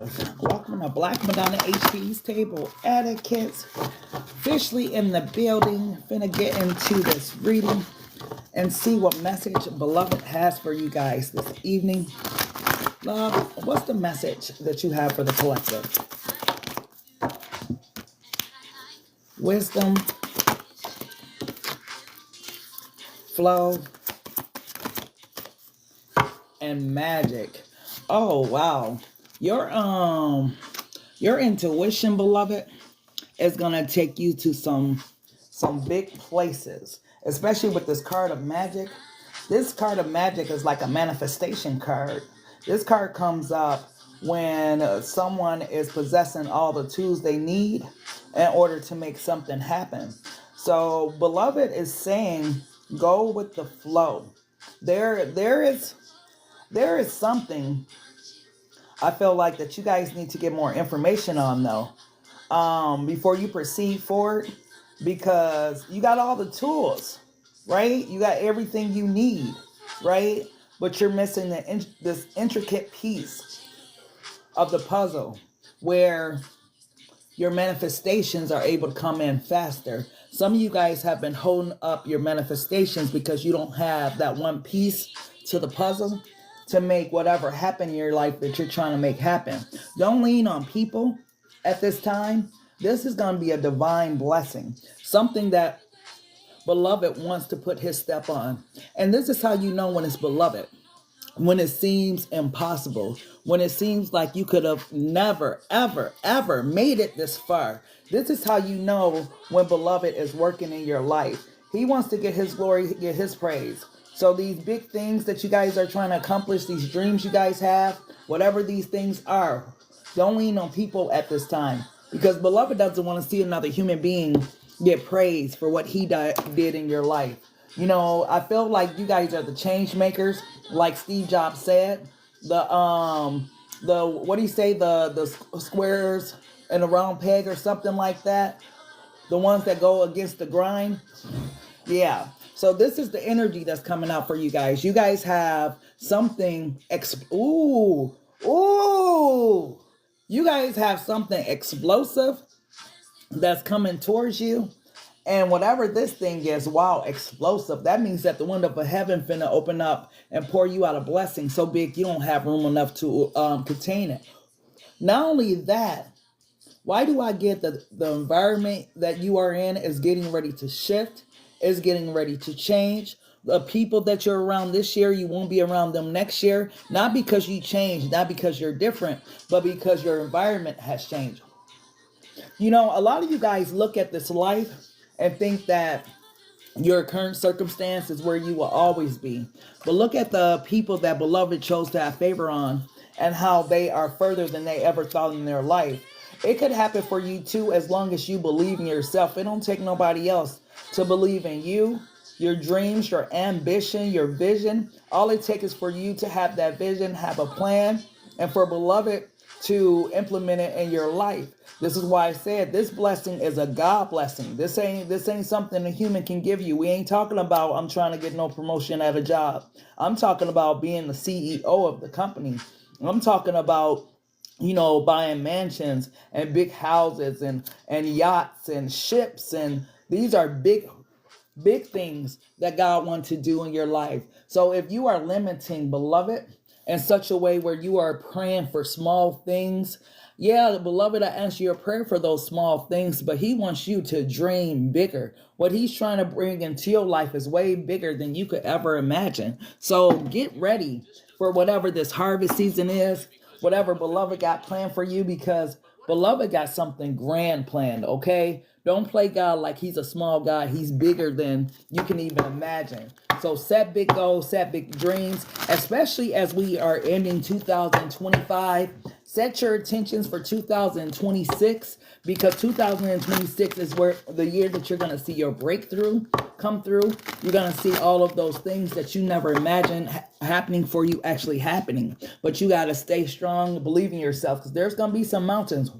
Welcome to Black Madonna HP's Table Etiquettes. Officially in the building. Finna get into this reading and see what message Beloved has for you guys this evening. Love, what's the message that you have for the collective? Wisdom, flow, and magic. Oh wow. Your intuition, beloved, is gonna take you to some big places, especially with this card of magic. This card of magic is like a manifestation card. This card comes up when someone is possessing all the tools they need in order to make something happen. So beloved is saying, go with the flow. There is something I feel like that you guys need to get more information on though, before you proceed forward, because you got all the tools, right? You got everything you need, right? But you're missing this intricate piece of the puzzle where your manifestations are able to come in faster. Some of you guys have been holding up your manifestations because you don't have that one piece to the puzzle to make whatever happen in your life that you're trying to make happen. Don't lean on people at this time. This is going to be a divine blessing, something that beloved wants to put his step on. And this is how you know when it's beloved. When it seems impossible, when it seems like you could have never, ever, ever made it this far. This is how you know when beloved is working in your life. He wants to get his glory, get his praise. So these big things that you guys are trying to accomplish, these dreams you guys have, whatever these things are, don't lean on people at this time, because beloved doesn't want to see another human being get praised for what he did in your life. You know, I feel like you guys are the change makers, like Steve Jobs said. The what do you say? The squares in a round peg or something like that. The ones that go against the grind. Yeah. So this is the energy that's coming out for you guys. You guys have something. Ooh. You guys have something explosive that's coming towards you. And whatever this thing is, wow, explosive. That means that the window of heaven finna open up and pour you out a blessing so big you don't have room enough to contain it. Not only that, why do I get that the environment that you are in is getting ready to shift, is getting ready to change? The people that you're around this year, you won't be around them next year. Not because you changed, not because you're different, but because your environment has changed. You know, a lot of you guys look at this life and think that your current circumstance is where you will always be. But look at the people that beloved chose to have favor on and how they are further than they ever thought in their life. It could happen for you too, as long as you believe in yourself. It don't take nobody else to believe in you, your dreams, your ambition, your vision. All it takes is for you to have that vision, have a plan, and for beloved to implement it in your life. This is why I said this blessing is a God blessing. This ain't something a human can give you. We ain't talking about I'm trying to get no promotion at a job. I'm talking about being the CEO of the company. I'm talking about, you know, buying mansions and big houses and yachts and ships, and these are big things that God wants to do in your life. So if you are limiting, beloved, in such a way where you are praying for small things, yeah, beloved, I answer your prayer for those small things, but he wants you to dream bigger. What he's trying to bring into your life is way bigger than you could ever imagine. So get ready for whatever this harvest season is, whatever beloved got planned for you, because beloved got something grand planned, okay? Don't play God like he's a small God. He's bigger than you can even imagine. So set big goals, set big dreams, especially as we are ending 2025. Set your intentions for 2026, because 2026 is where the year that you're going to see your breakthrough come through. You're going to see all of those things that you never imagined happening for you actually happening. But you got to stay strong, believe in yourself, because there's going to be some mountains.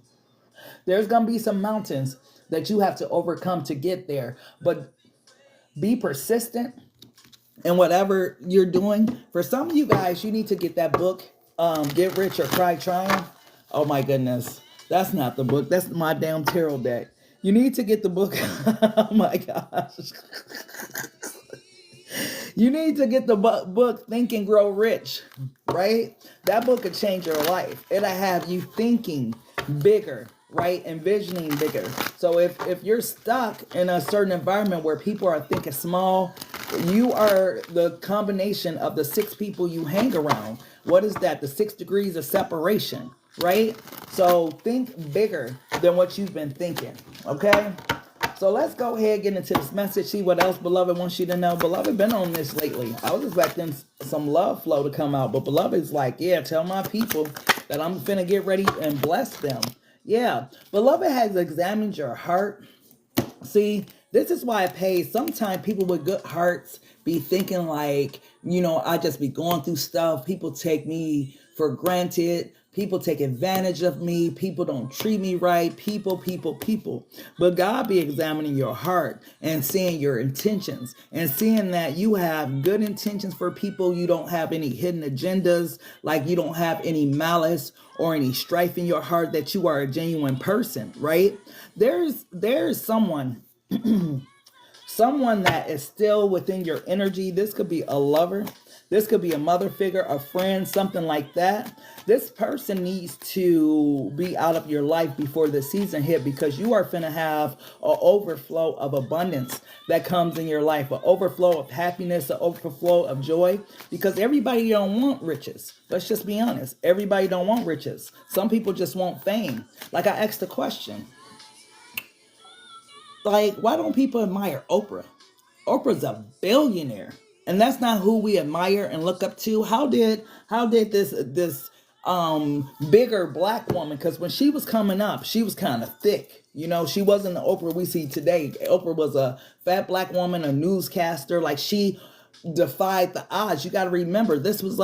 There's going to be some mountains that you have to overcome to get there. But be persistent in whatever you're doing. For some of you guys, you need to get that book, Get Rich or Try Trying. Oh my goodness. That's not the book. That's my damn tarot deck. You need to get the book. Oh my gosh. You need to get the book Think and Grow Rich, right? That book could change your life. It'll have you thinking bigger, right? Envisioning bigger. So if you're stuck in a certain environment where people are thinking small, you are the combination of the 6 people you hang around. What is that? The 6 degrees of separation, right? So think bigger than what you've been thinking, okay? So let's go ahead and get into this message, see what else Beloved wants you to know. Beloved been on this lately. I was expecting some love flow to come out, but Beloved's like, yeah, tell my people that I'm finna get ready and bless them. Yeah, Beloved has examined your heart. See, this is why it pays. Sometimes people with good hearts be thinking like, I just be going through stuff. People take me for granted. People take advantage of me. People don't treat me right. People. But God be examining your heart and seeing your intentions and seeing that you have good intentions for people. You don't have any hidden agendas, like you don't have any malice or any strife in your heart, that you are a genuine person, right? There's someone that is still within your energy. This could be a lover. This could be a mother figure, a friend, something like that. This person needs to be out of your life before the season hit, because you are finna have an overflow of abundance that comes in your life, an overflow of happiness, an overflow of joy, because everybody don't want riches. Let's just be honest. Everybody don't want riches. Some people just want fame. Like I asked the question, like, why don't people admire Oprah? Oprah's a billionaire, and that's not who we admire and look up to. How did this bigger black woman, because when she was coming up, she was kind of thick. She wasn't the Oprah we see today. Oprah was a fat black woman, a newscaster. Like, she defied the odds. You got to remember, this was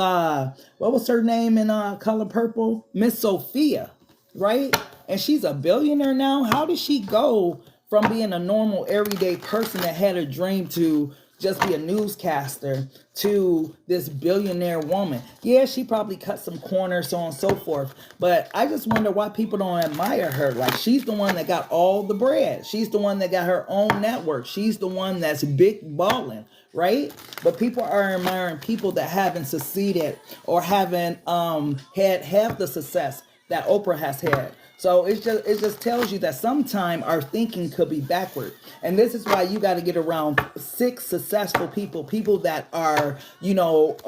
what was her name in Color Purple? Miss Sophia, right? And she's a billionaire now. How did she go from being a normal everyday person that had a dream to just be a newscaster to this billionaire woman? Yeah, she probably cut some corners, so on and so forth. But I just wonder why people don't admire her. Like, she's the one that got all the bread. She's the one that got her own network. She's the one that's big balling, right? But people are admiring people that haven't succeeded or haven't had half the success that Oprah has had. So it just tells you that sometime our thinking could be backward. And this is why you got to get around 6 successful people that are,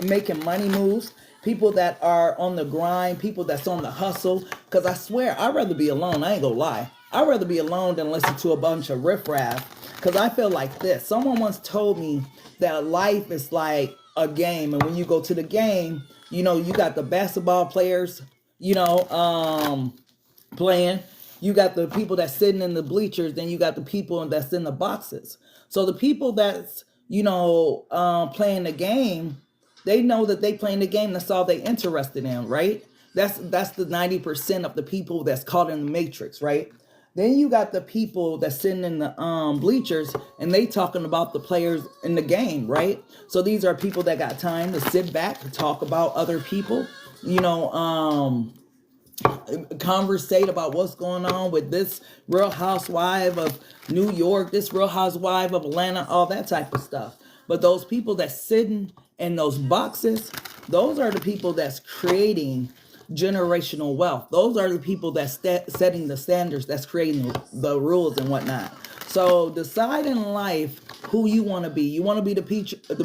making money moves, people that are on the grind, people that's on the hustle. Because I swear, I'd rather be alone. I ain't gonna lie. I'd rather be alone than listen to a bunch of riffraff. Because I feel like this. Someone once told me that life is like a game. And when you go to the game, you got the basketball players, playing. You got the people that's sitting in the bleachers, then you got the people that's in the boxes. So the people that's playing the game, they know that they playing the game. That's all they interested in, right? That's the 90% of the people that's caught in the matrix, right? Then you got the people that's sitting in the bleachers, and they talking about the players in the game, right? So these are people that got time to sit back and talk about other people, conversate about what's going on with this Real Housewife of New York, this Real Housewife of Atlanta, all that type of stuff. But those people that's sitting in those boxes, those are the people that's creating generational wealth. Those are the people that's setting the standards, that's creating the rules and whatnot. So decide in life who you want to be. You want to be the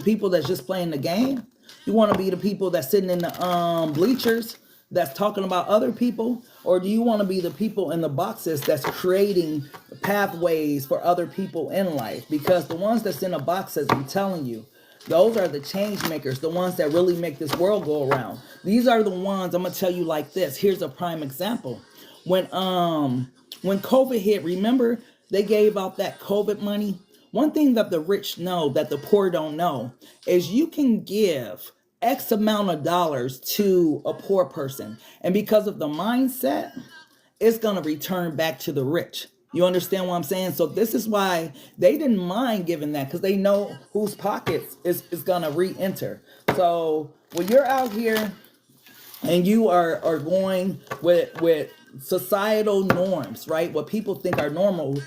people that's just playing the game? You want to be the people that's sitting in the bleachers that's talking about other people? Or do you want to be the people in the boxes that's creating pathways for other people in life? Because the ones that's in the boxes, I'm telling you, those are the change makers, the ones that really make this world go around. These are the ones, I'm going to tell you like this. Here's a prime example. When COVID hit, remember they gave out that COVID money? One thing that the rich know that the poor don't know is you can give X amount of dollars to a poor person, and because of the mindset, it's going to return back to the rich. You understand what I'm saying? So this is why they didn't mind giving that, because they know whose pockets is going to re-enter. So when you're out here and you are going with societal norms, right? What people think are normal,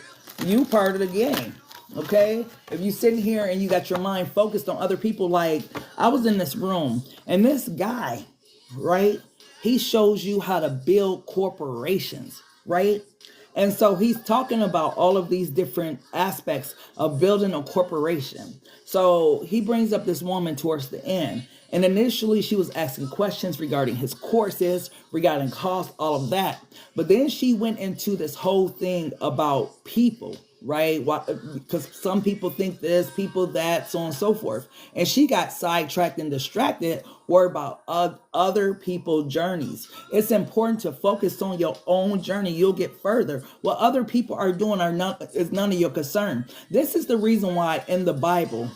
you part of the game. Okay? If you sitting here and you got your mind focused on other people, like I was in this room and this guy, right? He shows you how to build corporations, right? And so he's talking about all of these different aspects of building a corporation. So he brings up this woman towards the end. And initially she was asking questions regarding his courses, regarding cost, all of that. But then she went into this whole thing about people, right? Because some people think this, people that, so on and so forth. And she got sidetracked and distracted, worried about other people's journeys. It's important to focus on your own journey. You'll get further. What other people are doing is none of your concern. This is the reason why in the Bible,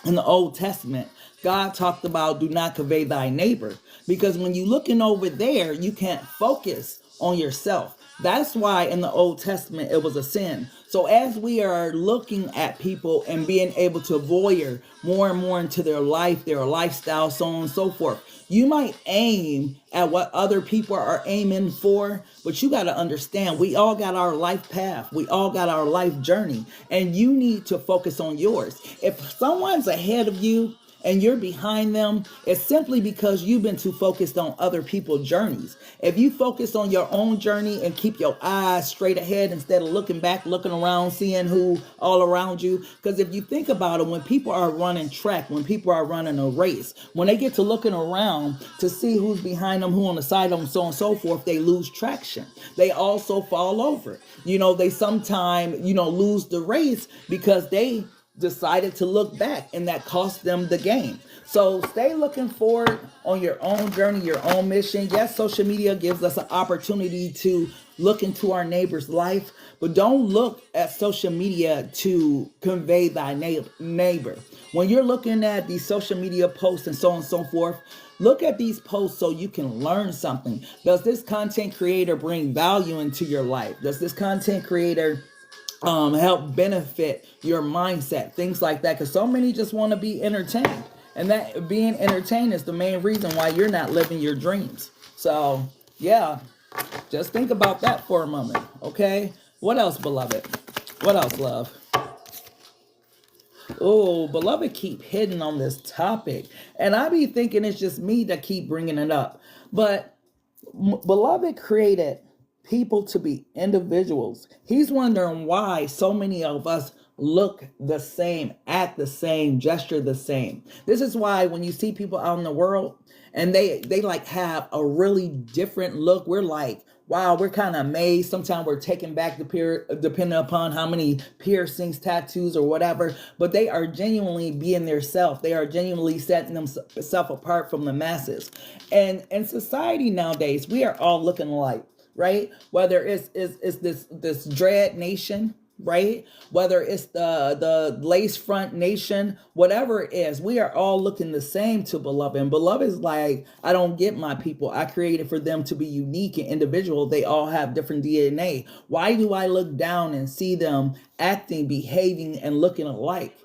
in the Old Testament, God talked about do not covet thy neighbor. Because when you're looking over there, you can't focus on yourself. That's why in the Old Testament it was a sin. So as we are looking at people and being able to voyeur more and more into their life, their lifestyle, so on and so forth, you might aim at what other people are aiming for, but you got to understand we all got our life path. We all got our life journey, and you need to focus on yours. If someone's ahead of you and you're behind them, it's simply because you've been too focused on other people's journeys. If you focus on your own journey and keep your eyes straight ahead instead of looking back, looking around, seeing who all around you. Because if you think about it, when people are running track, when people are running a race, when they get to looking around to see who's behind them, who on the side of them, so on and so forth, they lose traction. They also fall over. They sometimes, lose the race because they decided to look back, and that cost them the game. So stay looking forward on your own journey, your own mission. Yes, social media gives us an opportunity to look into our neighbor's life, but don't look at social media to convey thy neighbor. When you're looking at these social media posts and so on and so forth, look at these posts so you can learn something. Does this content creator bring value into your life? Does this content creator help benefit your mindset, things like that? Because so many just want to be entertained, and that being entertained is the main reason why you're not living your dreams. So yeah, just think about that for a moment. Okay, what else, beloved? What else, love? Oh, beloved keep hitting on this topic, and I be thinking it's just me that keep bringing it up, but beloved created people to be individuals. He's wondering why so many of us look the same, act the same, gesture the same. This is why when you see people out in the world and they like have a really different look, we're like, wow, we're kind of amazed. Sometimes we're taken back depending upon how many piercings, tattoos, or whatever. But they are genuinely being their self. They are genuinely setting themselves apart from the masses. And in society nowadays, we are all looking alike, right? Whether it's this dread nation, right? Whether it's the lace front nation, whatever it is, we are all looking the same to beloved. And beloved is like, I don't get my people. I created for them to be unique and individual. They all have different DNA. Why do I look down and see them acting, behaving, and looking alike?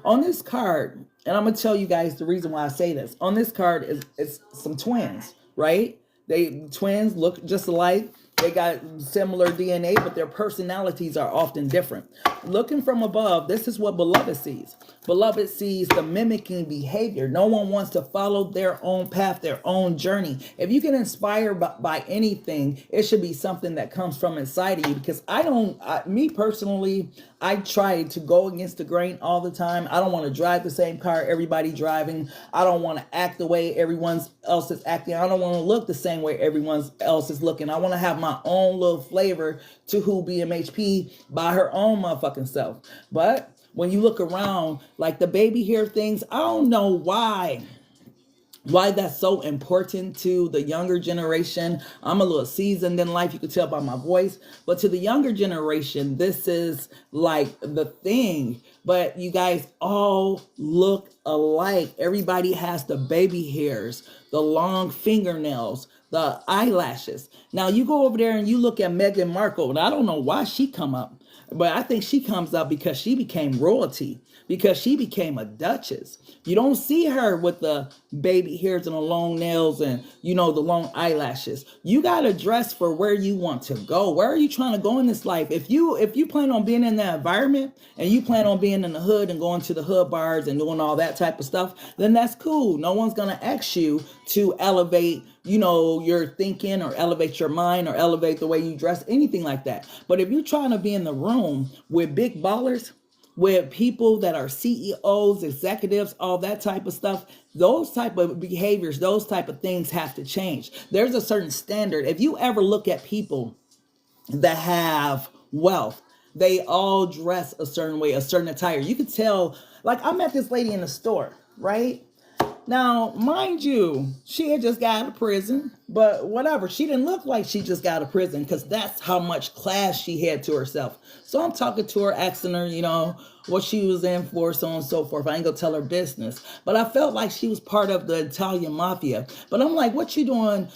On this card, and I'm gonna tell you guys the reason why I say this. On this card is some twins, right? Twins look just alike. They got similar DNA, but their personalities are often different. Looking from above, this is what beloved sees. Beloved sees the mimicking behavior. No one wants to follow their own path, their own journey. If you get inspired by anything, it should be something that comes from inside of you. Because me personally, I try to go against the grain all the time. I don't want to drive the same car everybody driving. I don't want to act the way everyone else is acting. I don't want to look the same way everyone else is looking. I want to have my own little flavor to who BMHP by her own motherfucking self. But when you look around, like the baby hair things, I don't know why that's so important to the younger generation. I'm a little seasoned in life, you can tell by my voice, but to the younger generation, this is like the thing. But you guys all look alike. Everybody has the baby hairs, the long fingernails, the eyelashes. Now you go over there and you look at Meghan Markle, and I don't know why she come up, but I think she comes up because she became royalty, because she became a duchess. You don't see her with the baby hairs and the long nails and, you know, the long eyelashes. You got to dress for where you want to go. Where are you trying to go in this life? If you plan on being in that environment and you plan on being in the hood and going to the hood bars and doing all that type of stuff, then that's cool. No one's going to ask you to elevate, you know, your thinking or elevate your mind or elevate the way you dress, anything like that. But if you're trying to be in the room with big ballers, with people that are CEOs, executives, all that type of stuff, those type of behaviors, those type of things have to change. There's a certain standard. If you ever look at people that have wealth, they all dress a certain way, a certain attire. You could tell, like I met this lady in the store, right? Now, mind you, she had just got out of prison, but whatever. She didn't look like she just got out of prison because that's how much class she had to herself. So I'm talking to her, asking her, you know, what she was in for, so on and so forth. I ain't gonna tell her business. But I felt like she was part of the Italian mafia. But I'm like, what you doing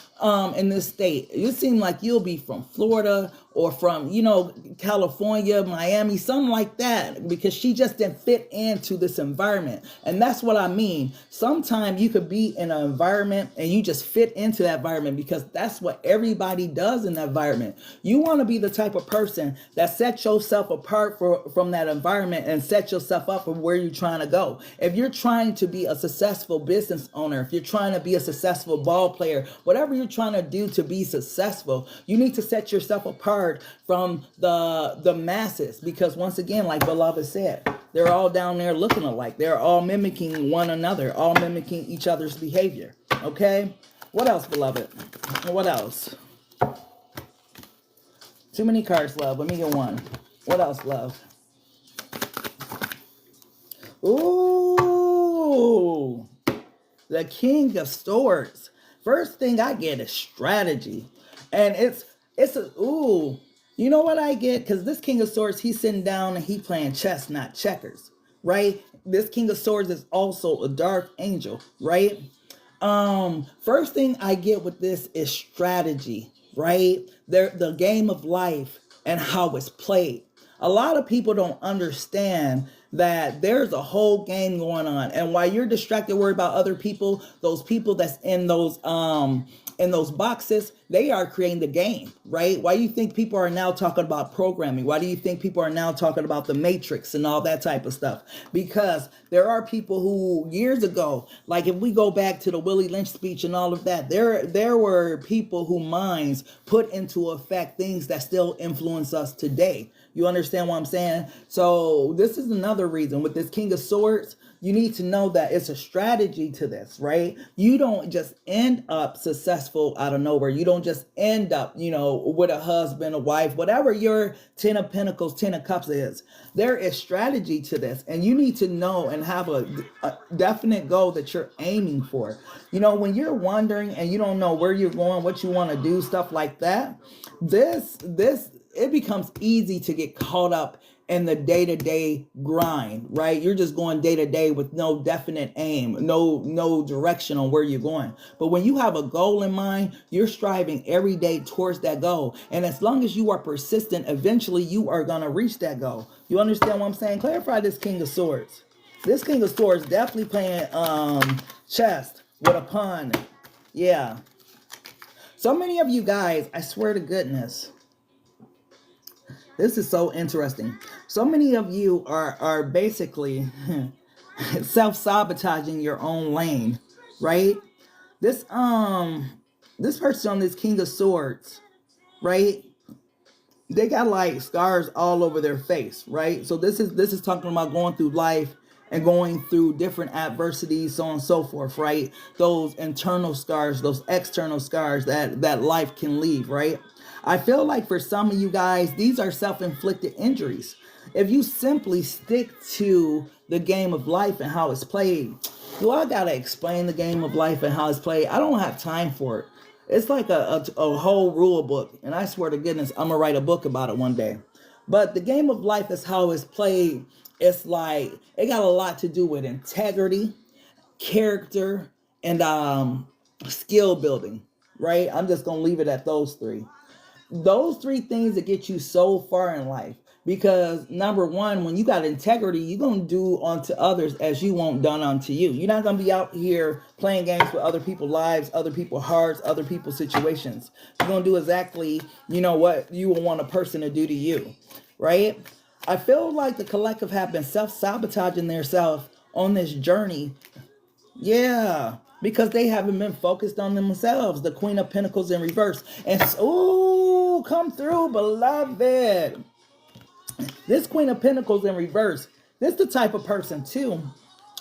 in this state? You seem like you'll be from Florida or from, you know, California, Miami, something like that, because she just didn't fit into this environment. And that's what I mean. Sometimes you could be in an environment and you just fit into that environment because that's what everybody does in that environment. You want to be the type of person that sets yourself apart from that environment and set yourself up for where you're trying to go. If you're trying to be a successful business owner, if you're trying to be a successful ball player, whatever you're trying to do to be successful, you need to set yourself apart from the masses, because once again, like Beloved said, they're all down there looking alike. They're all mimicking one another, all mimicking each other's behavior. Okay? What else, Beloved? What else? Too many cards, love. Let me get one. What else, love? Ooh, the King of Swords. First thing I get is strategy. And it's ooh, you know what I get? Because this King of Swords, he's sitting down and he playing chess, not checkers, right? This King of Swords is also a dark angel, right? First thing I get with this is strategy, right? The game of life and how it's played. A lot of people don't understand that there's a whole game going on. And while you're distracted, worried about other people, those people that's in those boxes, they are creating the game, right? Why do you think people are now talking about programming? Why do you think people are now talking about the Matrix and all that type of stuff? Because there are people who years ago, like if we go back to the Willie Lynch speech and all of that, there were people who minds put into effect things that still influence us today. You understand what I'm saying? So this is another reason with this King of Swords, you need to know that it's a strategy to this, right? You don't just end up successful out of nowhere. You don't just end up, you know, with a husband, a wife, whatever your 10 of Pentacles, 10 of Cups is. There is strategy to this, and you need to know and have a definite goal that you're aiming for. You know, when you're wondering and you don't know where you're going, what you want to do, stuff like that, it becomes easy to get caught up in the day-to-day grind, right? You're just going day-to-day with no definite aim, no direction on where you're going. But when you have a goal in mind, you're striving every day towards that goal. And as long as you are persistent, eventually you are going to reach that goal. You understand what I'm saying? Clarify this King of Swords. This King of Swords definitely playing chess with a pawn. Yeah. So many of you guys, I swear to goodness, this is so interesting. So many of you are basically self-sabotaging your own lane, right? This person on this King of Swords, right? They got like scars all over their face, right? So this is talking about going through life and going through different adversities, so on and so forth, right? Those internal scars, those external scars that life can leave, right? I feel like for some of you guys, these are self-inflicted injuries. If you simply stick to the game of life and how it's played, do I gotta explain the game of life and how it's played? I don't have time for it. It's like a whole rule book, and I swear to goodness, I'm gonna write a book about it one day. But the game of life is how it's played. It's like, it got a lot to do with integrity, character, and skill building, right? I'm just going to leave it at those three. Those three things that get you so far in life. Because number one, when you got integrity, you're going to do unto others as you want done unto you. You're not going to be out here playing games with other people's lives, other people's hearts, other people's situations. You're going to do exactly, what you will want a person to do to you, right? I feel like the collective have been self-sabotaging themselves on this journey. Yeah, because they haven't been focused on themselves. The Queen of Pentacles in reverse. And so, come through, beloved. This Queen of Pentacles in reverse, this the type of person too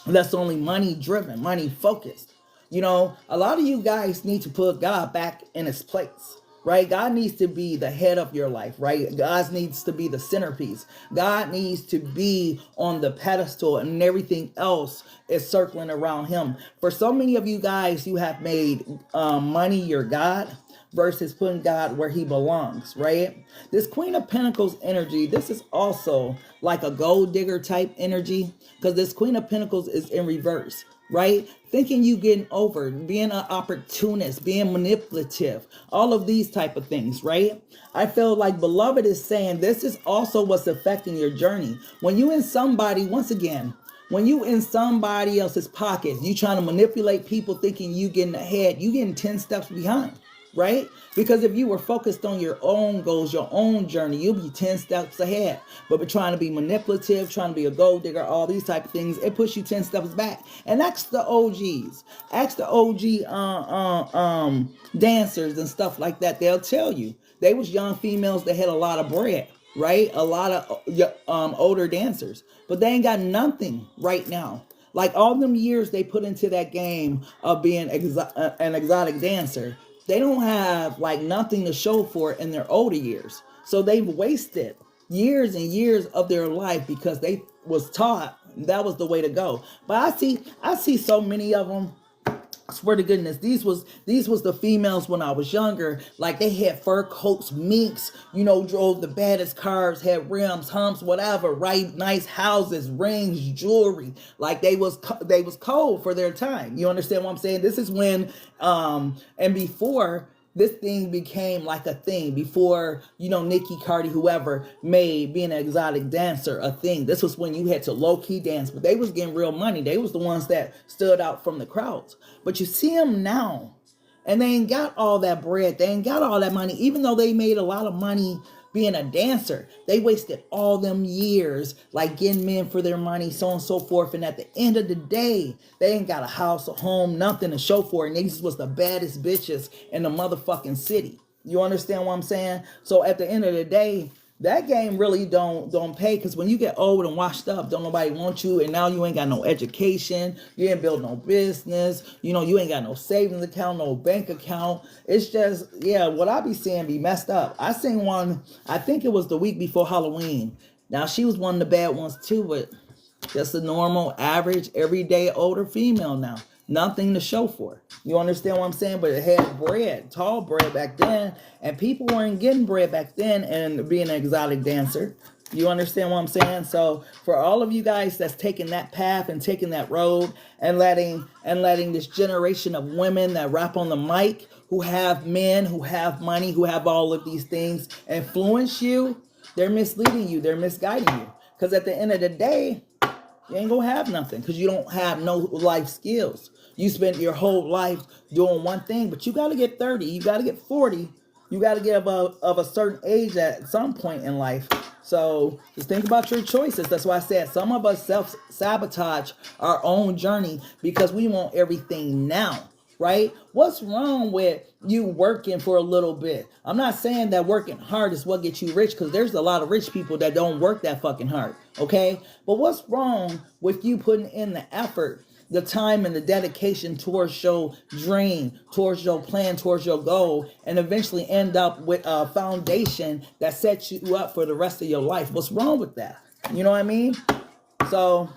that's only money driven, money focused. A lot of you guys need to put God back in his place, right? God needs to be the head of your life, right? God needs to be the centerpiece. God needs to be on the pedestal, and everything else is circling around him. For so many of you guys, you have made money your God versus putting God where he belongs, right? This Queen of Pentacles energy, this is also like a gold digger type energy, because this Queen of Pentacles is in reverse, right? Thinking you getting over, being an opportunist, being manipulative, all of these type of things, right? I feel like beloved is saying this is also what's affecting your journey. When you in somebody, once again, when you in somebody else's pockets, you trying to manipulate people thinking you getting ahead, you getting 10 steps behind. Right? Because if you were focused on your own goals, your own journey, you'll be 10 steps ahead. But trying to be manipulative, trying to be a gold digger, all these type of things, it puts you 10 steps back. And ask the OGs. Ask the OG dancers and stuff like that. They'll tell you. They was young females that had a lot of bread, right? A lot of older dancers. But they ain't got nothing right now. Like all them years they put into that game of being an exotic dancer, they don't have like nothing to show for it in their older years. So they've wasted years and years of their life because they was taught that was the way to go. But I see so many of them. I swear to goodness, these was the females when I was younger. Like they had fur coats, minks, drove the baddest cars, had rims, humps, whatever, right? Nice houses, rings, jewelry. Like they was cold for their time. You understand what I'm saying? This is when and before this thing became like a thing, before, Nikki, Cardi, whoever made being an exotic dancer a thing. This was when you had to low-key dance, but they was getting real money. They was the ones that stood out from the crowds. But you see them now, and they ain't got all that bread. They ain't got all that money, even though they made a lot of money being a dancer. They wasted all them years like getting men for their money, so on and so forth. And at the end of the day, they ain't got a house, a home, nothing to show for it. And these was the baddest bitches in the motherfucking city. You understand what I'm saying? So at the end of the day, that game really don't pay, because when you get old and washed up, don't nobody want you, and now you ain't got no education, you ain't built no business, you ain't got no savings account, no bank account. It's just, what I be seeing be messed up. I seen one, I think it was the week before Halloween. Now she was one of the bad ones too, but just a normal, average, everyday older female now. Nothing to show for it. You understand what I'm saying? But it had bread, tall bread back then, and people weren't getting bread back then and being an exotic dancer. You understand what I'm saying? So for all of you guys that's taking that path and taking that road and letting this generation of women that rap on the mic, who have men, who have money, who have all of these things influence you, they're misleading you, they're misguiding you. Because at the end of the day, you ain't gonna have nothing because you don't have no life skills. You spent your whole life doing one thing, but you got to get 30, you got to get 40, you got to get of a certain age at some point in life. So just think about your choices. That's why I said some of us self-sabotage our own journey because we want everything now, right? What's wrong with you working for a little bit? I'm not saying that working hard is what gets you rich, because there's a lot of rich people that don't work that fucking hard, okay? But what's wrong with you putting in the effort, the time and the dedication towards your dream, towards your plan, towards your goal, and eventually end up with a foundation that sets you up for the rest of your life? What's wrong with that? You know what I mean? So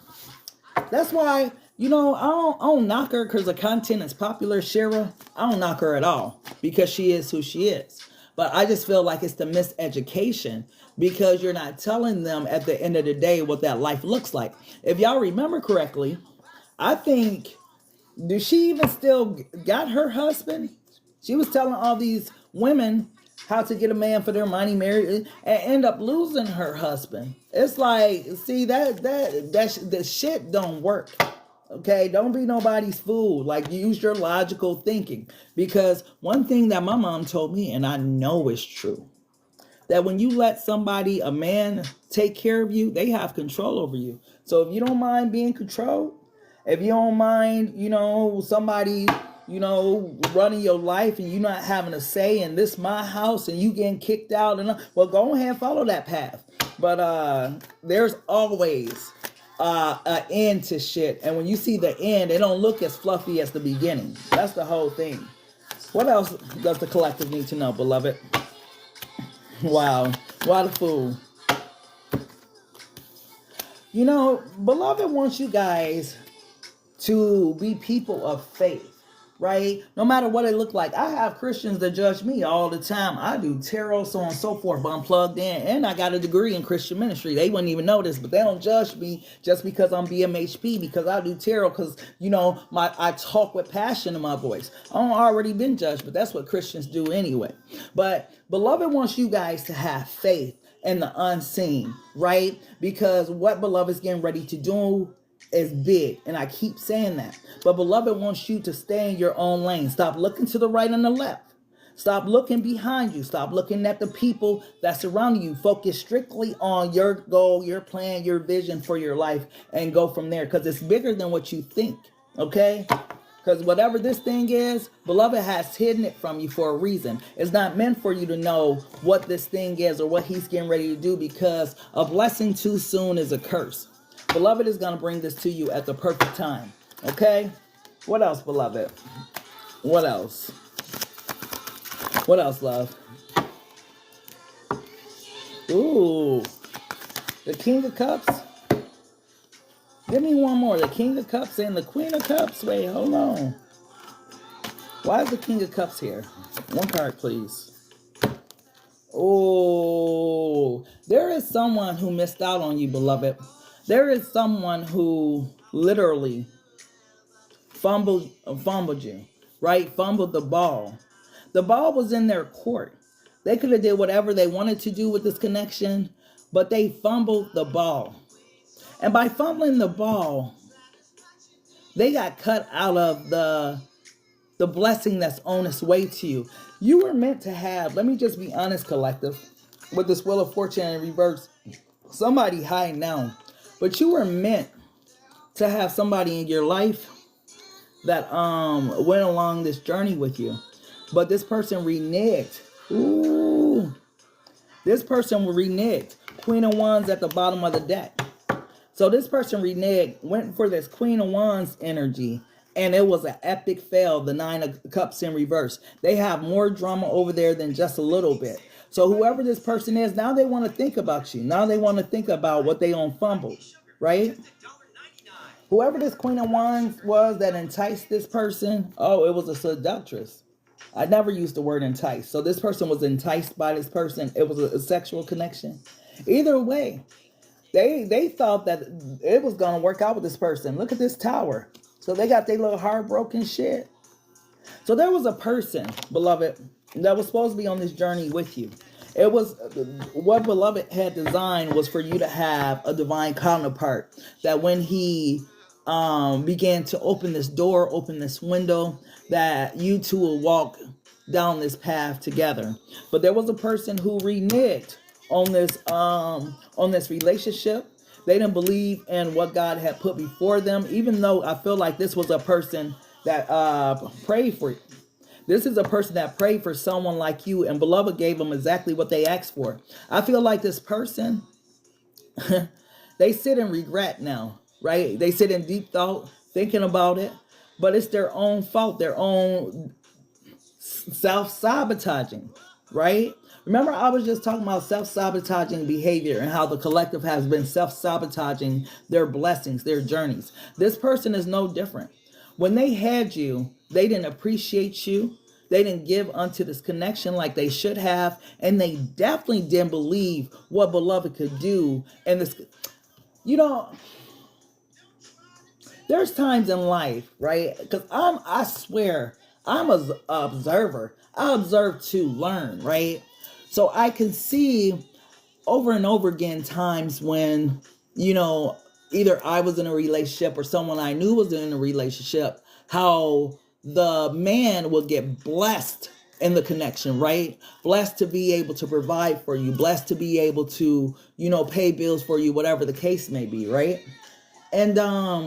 that's why, I don't knock her because the content is popular, Shira. I don't knock her at all because she is who she is. But I just feel like it's the miseducation, because you're not telling them at the end of the day what that life looks like. If y'all remember correctly, I think, does she even still got her husband? She was telling all these women how to get a man for their money, marry, and end up losing her husband. It's like, see, that shit don't work. Okay, don't be nobody's fool. Like, use your logical thinking. Because one thing that my mom told me, and I know is true, that when you let somebody, a man, take care of you, they have control over you. So if you don't mind being controlled, if you don't mind, somebody, running your life and you not having a say in this my house and you getting kicked out, and well, go ahead and follow that path. But there's always an end to shit. And when you see the end, it don't look as fluffy as the beginning. That's the whole thing. What else does the collective need to know, beloved? Wow. What a fool. Beloved wants you guys to be people of faith, right? No matter what it look like. I have Christians that judge me all the time. I do tarot, so on and so forth, but I'm plugged in, and I got a degree in Christian ministry. They wouldn't even know this, but they don't judge me just because I'm BMHP, because I do tarot, because, I talk with passion in my voice. I'm already been judged, but that's what Christians do anyway. But Beloved wants you guys to have faith in the unseen, right? Because what Beloved is getting ready to do is big, and I keep saying that. But Beloved wants you to stay in your own lane. Stop looking to the right and the left. Stop looking behind you. Stop looking at the people that surround you. Focus strictly on your goal, your plan, your vision for your life, and go from there, because it's bigger than what you think, okay? Because whatever this thing is, Beloved has hidden it from you for a reason. It's not meant for you to know what this thing is or what he's getting ready to do, because a blessing too soon is a curse. Beloved is going to bring this to you at the perfect time. Okay? What else, Beloved? What else? What else, love? Ooh. The King of Cups. Give me one more. The King of Cups and the Queen of Cups. Wait, hold on. Why is the King of Cups here? One card, please. Oh. There is someone who missed out on you, Beloved. There is someone who literally fumbled you, right? Fumbled the ball. The ball was in their court. They could have did whatever they wanted to do with this connection, but they fumbled the ball. And by fumbling the ball, they got cut out of the blessing that's on its way to you. You were meant to have, let me just be honest, collective, with this Wheel of Fortune in reverse, somebody high now. But you were meant to have somebody in your life that went along this journey with you. But this person reneged. Ooh. This person reneged. Queen of Wands at the bottom of the deck. So this person reneged, went for this Queen of Wands energy, and it was an epic fail, the Nine of Cups in reverse. They have more drama over there than just a little bit. So whoever this person is, now they want to think about you. Now they want to think about what they on fumbled, right? Whoever this Queen of Wands was that enticed this person, oh, it was a seductress. I never used the word entice. So this person was enticed by this person. It was a sexual connection. Either way, they thought that it was going to work out with this person. Look at this tower. So they got their little heartbroken shit. So there was a person, Beloved, that was supposed to be on this journey with you. It was what Beloved had designed was for you to have a divine counterpart, that when he began to open this door, open this window, that you two will walk down this path together. But there was a person who reneged on this relationship. They didn't believe in what God had put before them, even though I feel like this was a person that prayed for you. This is a person that prayed for someone like you, and Beloved gave them exactly what they asked for. I feel like this person, they sit in regret now, right? They sit in deep thought, thinking about it, but it's their own fault, their own self-sabotaging, right? Remember, I was just talking about self-sabotaging behavior and how the collective has been self-sabotaging their blessings, their journeys. This person is no different. When they had you, they didn't appreciate you. They didn't give unto this connection like they should have. And they definitely didn't believe what Beloved could do. And this, there's times in life, right? Because I swear, I'm an observer. I observe to learn, right? So I can see over and over again times when, you know, either I was in a relationship or someone I knew was in a relationship, how the man will get blessed in the connection, right? Blessed to be able to provide for you, blessed to be able to, you know, pay bills for you, whatever the case may be, right? And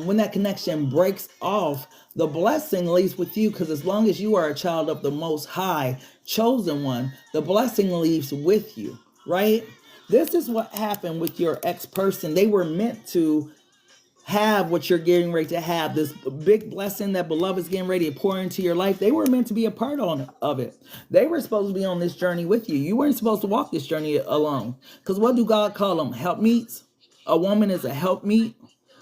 when that connection breaks off, the blessing leaves with you, because as long as you are a child of the Most High, chosen one, the blessing leaves with you, right? This is what happened with your ex-person. They were meant to have what you're getting ready to have, this big blessing that beloved is getting ready to pour into your life. They were meant to be a part of it. They were supposed to be on this journey with you. You weren't supposed to walk this journey alone. Because what do God call them? Helpmeets? A woman is a helpmeet.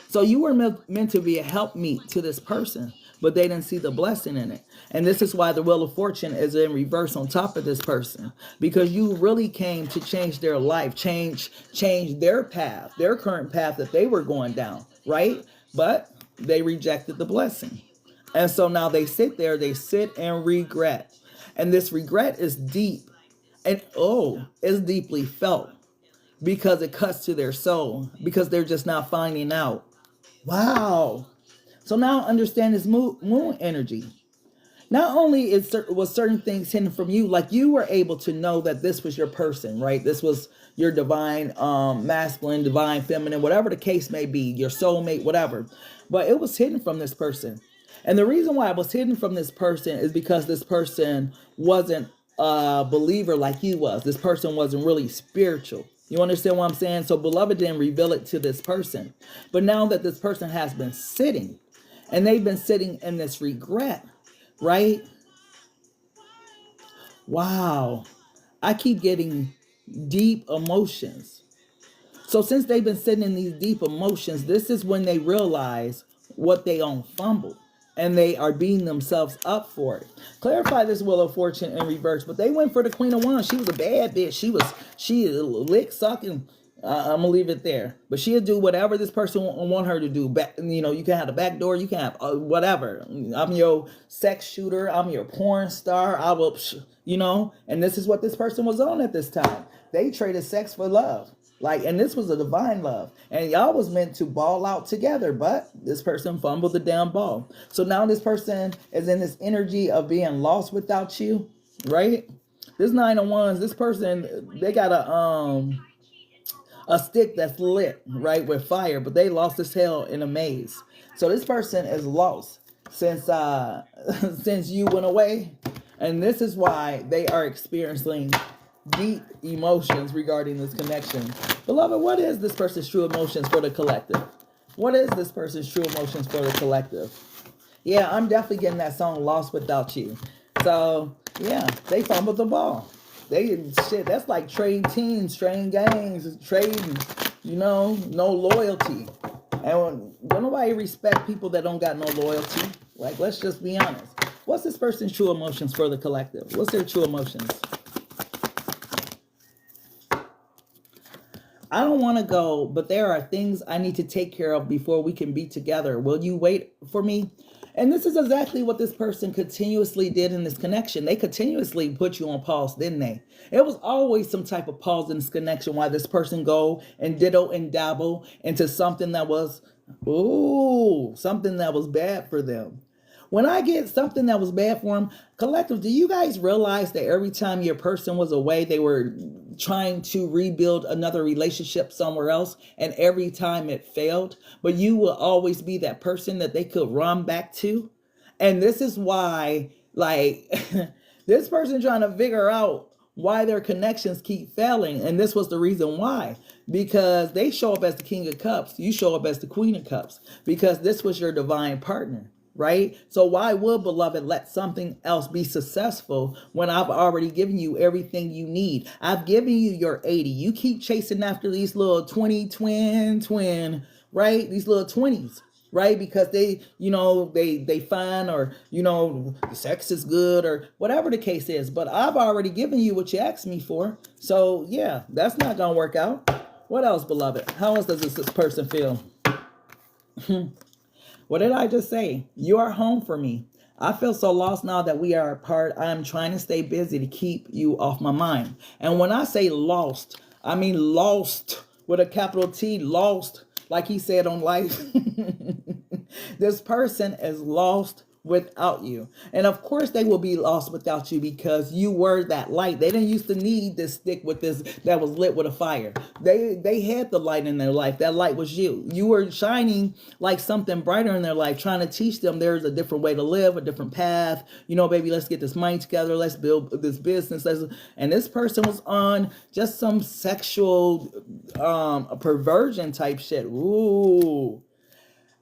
So you were meant to be a helpmeet to this person, but they didn't see the blessing in it. And this is why the Wheel of Fortune is in reverse on top of this person, because you really came to change their life, change their path, their current path that they were going down, right? But they rejected the blessing. And so now they sit there, they sit and regret. And this regret is deep, and it's deeply felt, because it cuts to their soul, because they're just not finding out. Wow. So now understand this moon energy. Not only was certain things hidden from you, like you were able to know that this was your person, right? This was your divine masculine, divine feminine, whatever the case may be, your soulmate, whatever. But it was hidden from this person. And the reason why it was hidden from this person is because this person wasn't a believer like you was. This person wasn't really spiritual. You understand what I'm saying? So beloved didn't reveal it to this person. But now that this person has been sitting, and they've been sitting in this regret, right? Wow. I keep getting deep emotions. So since they've been sitting in these deep emotions, this is when they realize what they own fumbled. And they are beating themselves up for it. Clarify this Wheel of Fortune in reverse. But they went for the Queen of Wands. She was a bad bitch. She lick sucking. I'm gonna leave it there. But she'll do whatever this person want her to do. Back, you know, you can have the back door. You can have whatever. I'm your sex shooter. I'm your porn star. I will, you know. And this is what this person was on at this time. They traded sex for love. Like, and this was a divine love. And y'all was meant to ball out together, but this person fumbled the damn ball. So now this person is in this energy of being lost without you, right? This Nine of Wands, this person, they got a stick that's lit, right, with fire, but they lost as hell in a maze. So this person is lost since since you went away. And this is why they are experiencing deep emotions regarding this connection. Beloved, what is this person's true emotions for the collective? What is this person's true emotions for the collective? Yeah, I'm definitely getting that song Lost Without You. So, yeah, they fumbled the ball. That's like trading teams, trading gangs, trading, you know, no loyalty. And don't nobody respect people that don't got no loyalty. Like, let's just be honest. What's this person's true emotions for the collective? What's their true emotions? I don't want to go, but there are things I need to take care of before we can be together. Will you wait for me? And this is exactly what this person continuously did in this connection. They continuously put you on pause, didn't they? It was always some type of pause in this connection while this person go and diddle and dabble into something that was, something that was bad for them. When I get something that was bad for them, collective, do you guys realize that every time your person was away, they were trying to rebuild another relationship somewhere else, and every time it failed, but you will always be that person that they could run back to? And this is why, like, this person trying to figure out why their connections keep failing, and this was the reason why. Because they show up as the King of Cups, you show up as the Queen of Cups, because this was your divine partner. Right? So why would, beloved, let something else be successful when I've already given you everything you need? I've given you your 80. You keep chasing after these little 20, twin, right? These little 20s, right? Because they, you know, they fine, or, you know, the sex is good, or whatever the case is. But I've already given you what you asked me for. So yeah, that's not going to work out. What else, beloved? How else does this person feel? What did I just say? You are home for me. I feel so lost now that we are apart. I am trying to stay busy to keep you off my mind. And when I say lost, I mean lost with a capital T, lost, like he said on Life. This person is lost without you. And of course they will be lost without you because you were that light. They didn't used to need this stick with this that was lit with a fire. They had the light in their life. That light was you. You were shining like something brighter in their life, trying to teach them there's a different way to live, a different path. You know, baby, let's get this money together. Let's build this business. And this person was on just some sexual perversion type shit. Ooh.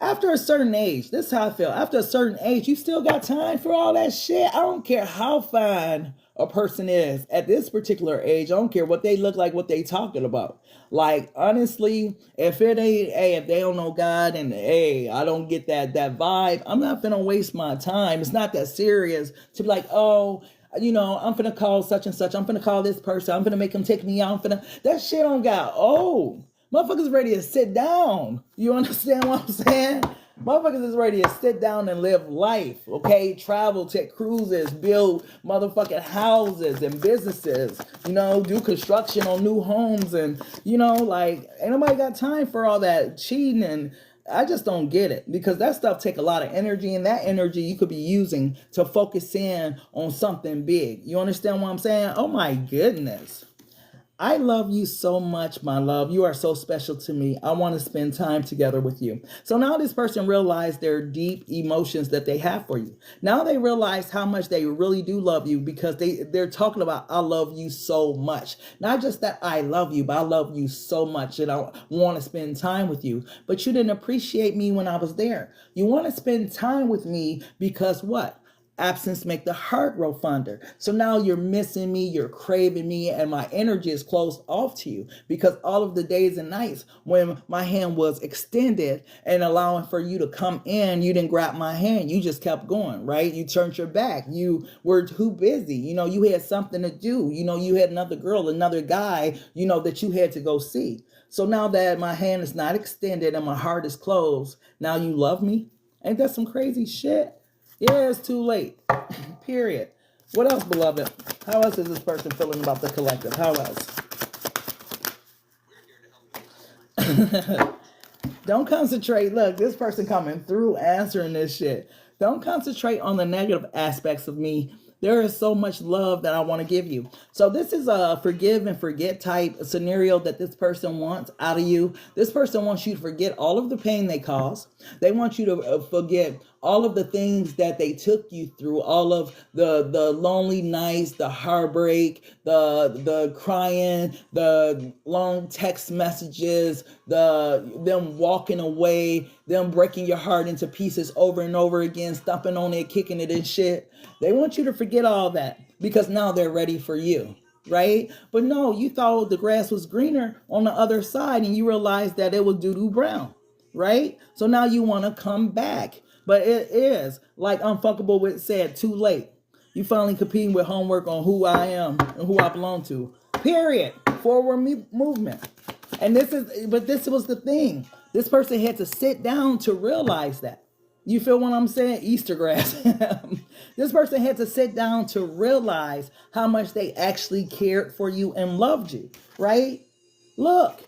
After a certain age, this is how I feel. After a certain age, you still got time for all that shit. I don't care how fine a person is at this particular age. I don't care what they look like, what they talking about. Like, honestly, if it ain't, hey, if they don't know God and, hey, I don't get that vibe, I'm not finna waste my time. It's not that serious to be like, oh, you know, I'm finna call such and such. I'm finna call this person. I'm finna make them take me out. That shit don't got old. Motherfuckers ready to sit down. You understand what I'm saying? Motherfuckers is ready to sit down and live life, okay? Travel, take cruises, build motherfucking houses and businesses, you know, do construction on new homes and, you know, like, ain't nobody got time for all that cheating and I just don't get it because that stuff take a lot of energy and that energy you could be using to focus in on something big. You understand what I'm saying? Oh my goodness. I love you so much, my love. You are so special to me. I want to spend time together with you. So now this person realized their deep emotions that they have for you. Now they realize how much they really do love you because they're talking about, I love you so much. Not just that I love you, but I love you so much and I want to spend time with you. But you didn't appreciate me when I was there. You want to spend time with me because what? Absence make the heart grow fonder. So now you're missing me, you're craving me, and my energy is closed off to you because all of the days and nights when my hand was extended and allowing for you to come in, you didn't grab my hand. You just kept going, right? You turned your back. You were too busy. You know, you had something to do. You know, you had another girl, another guy, you know, that you had to go see. So now that my hand is not extended and my heart is closed, now you love me? Ain't that some crazy shit? Yeah, it's too late. Period. What else, beloved? How else is this person feeling about the collective? How else? Don't concentrate. Look, this person coming through answering this shit. Don't concentrate on the negative aspects of me. There is so much love that I want to give you. So this is a forgive and forget type scenario that this person wants out of you. This person wants you to forget all of the pain they caused. They want you to forget all of the things that they took you through, all of the lonely nights, the heartbreak, the crying, the long text messages, them walking away, them breaking your heart into pieces over and over again, stomping on it, kicking it and shit. They want you to forget all that because now they're ready for you. Right? But no, you thought the grass was greener on the other side and you realized that it was doo-doo brown. Right? So now you want to come back. But it is, like Unfuckable with said, too late. You finally competing with homework on who I am and who I belong to. Period. Forward movement. And this was the thing. This person had to sit down to realize that. You feel what I'm saying? Easter grass. This person had to sit down to realize how much they actually cared for you and loved you, right? Look,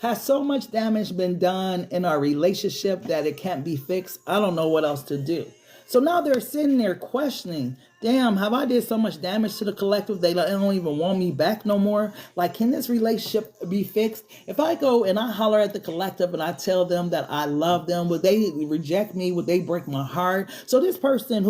has so much damage been done in our relationship that it can't be fixed? I don't know what else to do. So now they're sitting there questioning, damn, have I did so much damage to the collective? They don't even want me back no more. Like, can this relationship be fixed? If I go and I holler at the collective and I tell them that I love them, would they reject me? Would they break my heart? So this person,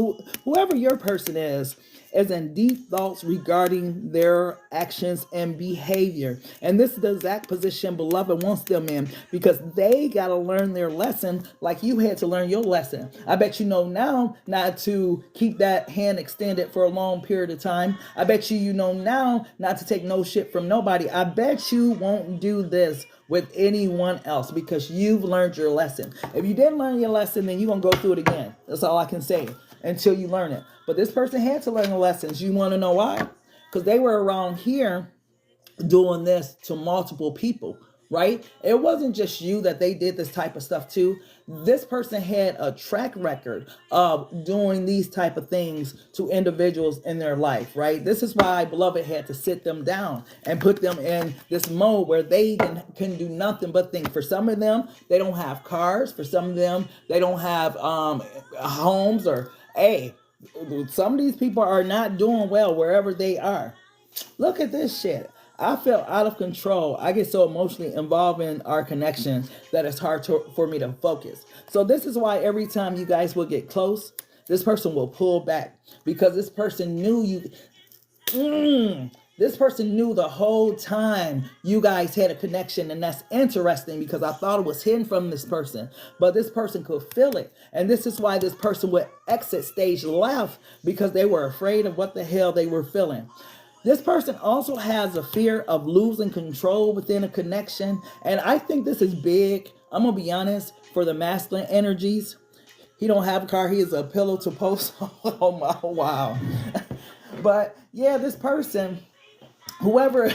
whoever your person is in deep thoughts regarding their actions and behavior. And this is the exact position beloved wants them in because they got to learn their lesson like you had to learn your lesson. I bet you know now not to keep that hand extended for a long period of time. I bet you know now not to take no shit from nobody. I bet you won't do this with anyone else because you've learned your lesson. If you didn't learn your lesson, then you're going to go through it again. That's all I can say until you learn it. But this person had to learn the lessons. You want to know why? Because they were around here doing this to multiple people. right? It wasn't just you that they did this type of stuff to. This person had a track record of doing these type of things to individuals in their life, right? This is why beloved had to sit them down and put them in this mode where they can do nothing but think. For some of them, they don't have cars. For some of them, they don't have homes, or hey, some of these people are not doing well wherever they are. Look at this shit. I feel out of control. I get so emotionally involved in our connection that it's hard for me to focus. So this is why every time you guys will get close, this person will pull back, because this person knew you. This person knew the whole time you guys had a connection, and that's interesting because I thought it was hidden from this person, but this person could feel it. And this is why this person would exit stage left, because they were afraid of what the hell they were feeling. This person also has a fear of losing control within a connection. And I think this is big. I'm going to be honest, for the masculine energies. He don't have a car. He is a pillow to post. Oh my, wow. But yeah, this person, whoever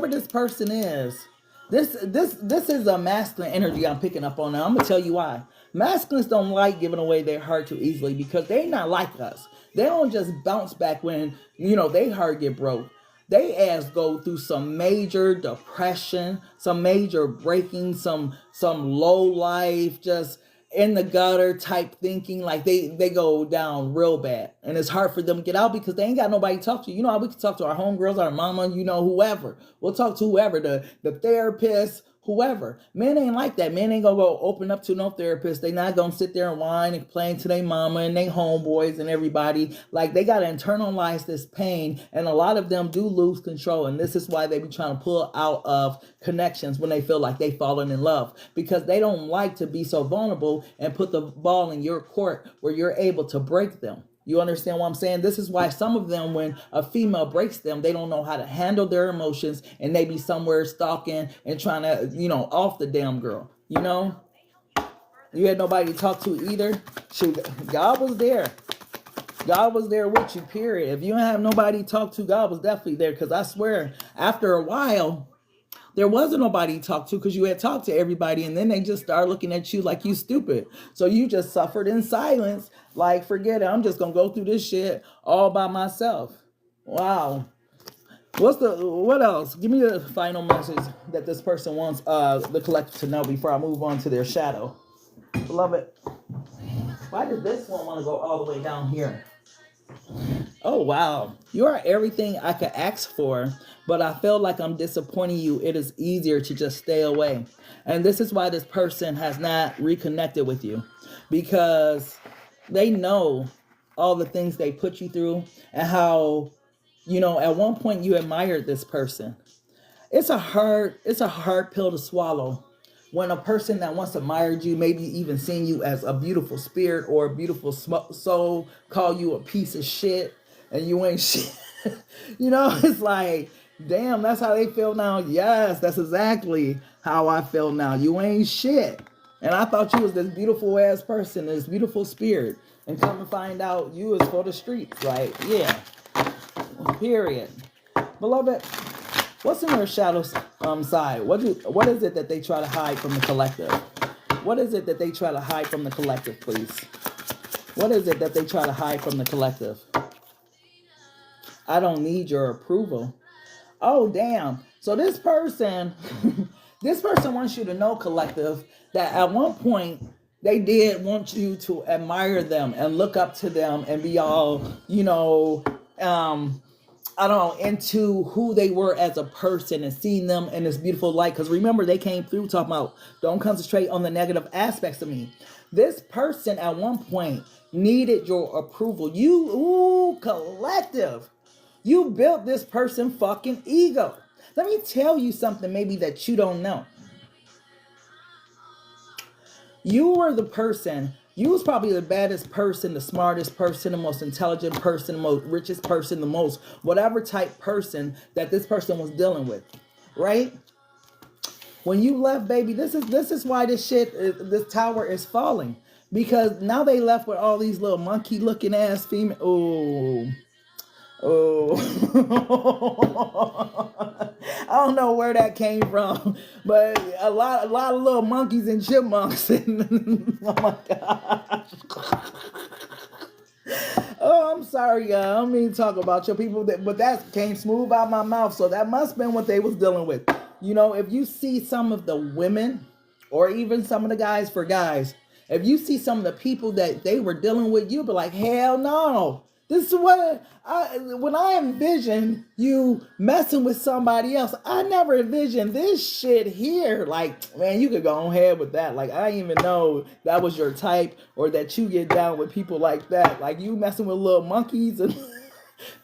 this person is, this is a masculine energy I'm picking up on now. I'm going to tell you why. Masculines don't like giving away their heart too easily, because they're not like us. They don't just bounce back when, they heart get broke. They ass go through some major depression, some major breaking, some low life, just in the gutter type thinking. Like they go down real bad. And it's hard for them to get out because they ain't got nobody to talk to. You know how we can talk to our homegirls, our mama, whoever. We'll talk to whoever, the therapist, whoever. Men ain't like that. Men ain't gonna go open up to no therapist. They not gonna sit there and whine and complain to their mama and their homeboys and everybody. Like, they gotta internalize this pain, and a lot of them do lose control. And this is why they be trying to pull out of connections when they feel like they fallen in love, because they don't like to be so vulnerable and put the ball in your court where you're able to break them. You understand what I'm saying? This is why some of them, when a female breaks them, they don't know how to handle their emotions, and they be somewhere stalking and trying to, off the damn girl. You had nobody to talk to either. Shoot, God was there. God was there with you, period. If you don't have nobody to talk to, God was definitely there. Because I swear, after a while, there wasn't nobody to talk to, because you had talked to everybody, and then they just started looking at you like you stupid. So you just suffered in silence. Like, forget it. I'm just going to go through this shit all by myself. Wow. What else? Give me the final message that this person wants the collective to know before I move on to their shadow. Beloved, why did this one want to go all the way down here? Oh, wow. You are everything I could ask for, but I feel like I'm disappointing you. It is easier to just stay away. And this is why this person has not reconnected with you, because they know all the things they put you through, and how, at one point you admired this person. It's a hard pill to swallow when a person that once admired you, maybe even seen you as a beautiful spirit or a beautiful soul, call you a piece of shit, and you ain't shit. It's like, damn, that's how they feel now. Yes, that's exactly how I feel now. You ain't shit. And I thought you was this beautiful ass person, this beautiful spirit. And come to find out you is for the streets. Like, yeah. Period. Beloved, what's in your shadow side? What is it that they try to hide from the collective? What is it that they try to hide from the collective, please? What is it that they try to hide from the collective? I don't need your approval. Oh, damn. So this person, this person wants you to know, collective, that at one point they did want you to admire them and look up to them and be all, I don't know, into who they were as a person and seeing them in this beautiful light. Because remember, they came through talking about, don't concentrate on the negative aspects of me. This person at one point needed your approval. Collective. You built this person fucking ego. Let me tell you something maybe that you don't know. You were the person, you was probably the baddest person, the smartest person, the most intelligent person, the most richest person, the most whatever type person that this person was dealing with, right? When you left, baby, this is why this tower is falling. Because now they left with all these little monkey looking ass female. Oh. don't know where that came from, but a lot of little monkeys and chipmunks. Oh my god. Oh, I'm sorry, y'all. I don't mean to talk about your people, but that came smooth out my mouth. So that must have been what they was dealing with. You know, if you see some of the women, or even some of the guys for guys, if you see some of the people that they were dealing with, you'll be like, hell no. This is what when I envision you messing with somebody else, I never envisioned this shit here. Like, man, you could go on ahead with that. Like, I didn't even know that was your type or that you get down with people like that. Like, you messing with little monkeys and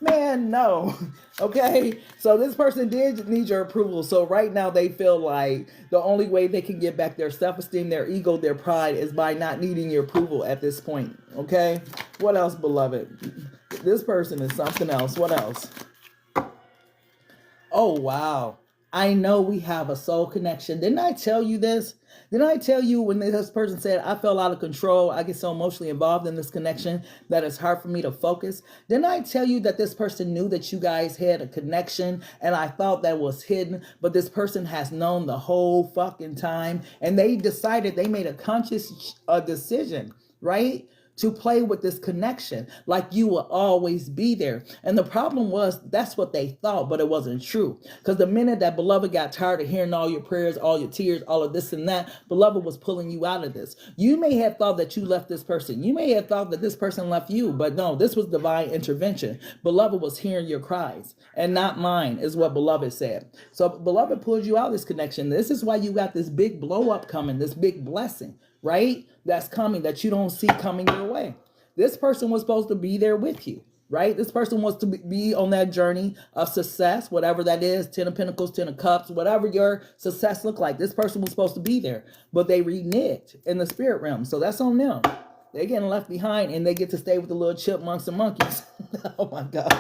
man, no. Okay, so this person did need your approval. So right now they feel like the only way they can get back their self-esteem, their ego, their pride is by not needing your approval at this point. Okay, what else, beloved? This person is something else. What else? Oh, wow. I know we have a soul connection. Didn't I tell you this? Didn't I tell you when this person said, I felt out of control, I get so emotionally involved in this connection that it's hard for me to focus? Didn't I tell you that this person knew that you guys had a connection and I thought that was hidden, but this person has known the whole fucking time and they decided, they made a conscious decision, right? To play with this connection like you will always be there. And the problem was that's what they thought, but it wasn't true. Because the minute that beloved got tired of hearing all your prayers, all your tears, all of this and that, beloved was pulling you out of this. You may have thought that you left this person. You may have thought that this person left you, but no, this was divine intervention. Beloved was hearing your cries and not mine is what beloved said. So beloved pulled you out of this connection. This is why you got this big blow up coming, this big blessing, right? That's coming that you don't see coming your way. This person was supposed to be there with you, right? This person wants to be on that journey of success, whatever that is, 10 of Pentacles, 10 of Cups, whatever your success look like. This person was supposed to be there, but they reneged in the spirit realm. So that's on them. They're getting left behind and they get to stay with the little chipmunks and monkeys. Oh my God.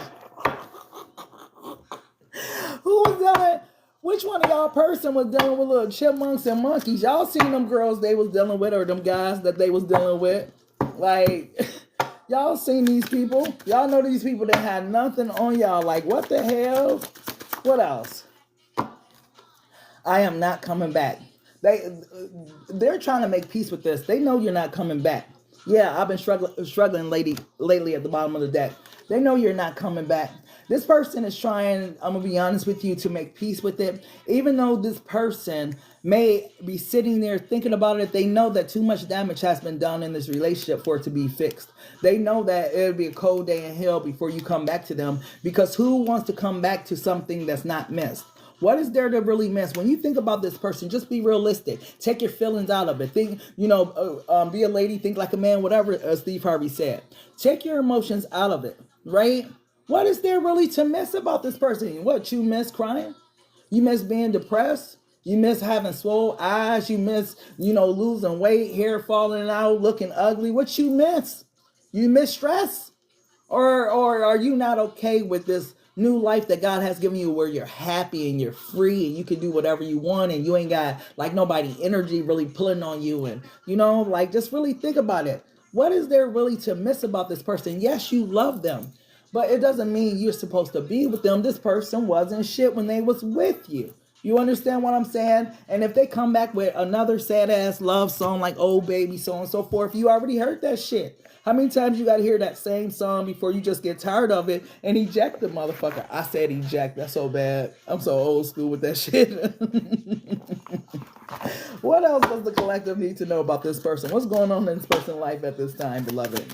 Who was that? Which one of y'all person was dealing with little chipmunks and monkeys? Y'all seen them girls they was dealing with or them guys that they was dealing with? Like, y'all seen these people? Y'all know these people that had nothing on y'all. Like, what the hell? What else? I am not coming back. They're trying to make peace with this. They know you're not coming back. Yeah, I've been struggling lately at the bottom of the deck. They know you're not coming back. This person is trying, I'm going to be honest with you, to make peace with it. Even though this person may be sitting there thinking about it, they know that too much damage has been done in this relationship for it to be fixed. They know that it'll be a cold day in hell before you come back to them, because who wants to come back to something that's not missed? What is there to really miss? When you think about this person, just be realistic. Take your feelings out of it. Think, be a lady, think like a man, whatever Steve Harvey said. Take your emotions out of it, right? What is there really to miss about this person? What, you miss crying? You miss being depressed? You miss having swole eyes? You miss, losing weight, hair falling out, looking ugly? What you miss? You miss stress? Or are you not okay with this new life that God has given you where you're happy and you're free and you can do whatever you want and you ain't got like nobody energy really pulling on you and, just really think about it. What is there really to miss about this person? Yes, you love them, but it doesn't mean you're supposed to be with them. This person wasn't shit when they was with you. You understand what I'm saying? And if they come back with another sad ass love song like "Oh Baby," so on and so forth, you already heard that shit. How many times you got to hear that same song before you just get tired of it and eject the motherfucker? I said eject. That's so bad. I'm so old school with that shit. What else does the collective need to know about this person? What's going on in this person's life at this time, beloved?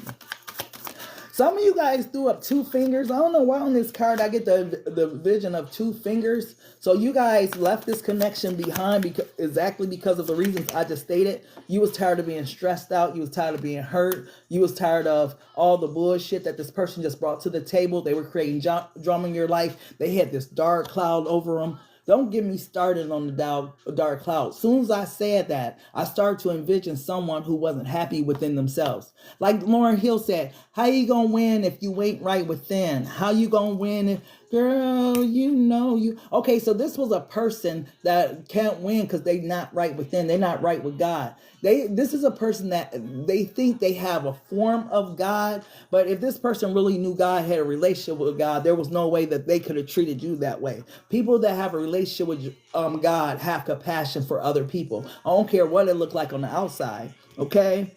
Some of you guys threw up 2 fingers. I don't know why on this card I get the vision of 2 fingers. So you guys left this connection behind exactly because of the reasons I just stated. You was tired of being stressed out. You was tired of being hurt. You was tired of all the bullshit that this person just brought to the table. They were creating drama in your life. They had this dark cloud over them. Don't get me started on the dark cloud. As soon as I said that, I started to envision someone who wasn't happy within themselves. Like Lauryn Hill said, how you gonna win if you ain't right within? How you gonna win Girl, you know you. Okay, so this was a person that can't win because they not right within. They're not right with God. This is a person that they think they have a form of God, but if this person really knew God, had a relationship with God, there was no way that they could have treated you that way. People that have a relationship with God have compassion for other people. I don't care what it looked like on the outside. Okay,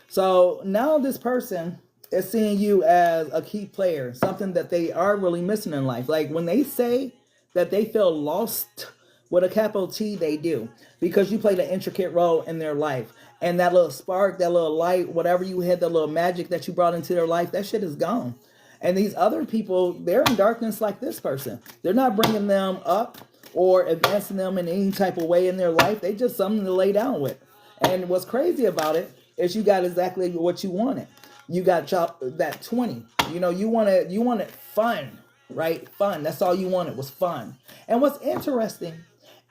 so now this person is seeing you as a key player, something that they are really missing in life. Like when they say that they feel lost with a capital T, they do, because you played an intricate role in their life. And that little spark, that little light, whatever you had, that little magic that you brought into their life, that shit is gone. And these other people, they're in darkness like this person. They're not bringing them up or advancing them in any type of way in their life. They just something to lay down with. And what's crazy about it is you got exactly what you wanted. You got that 20. You know, you wanted fun, right? Fun. That's all you wanted was fun. And what's interesting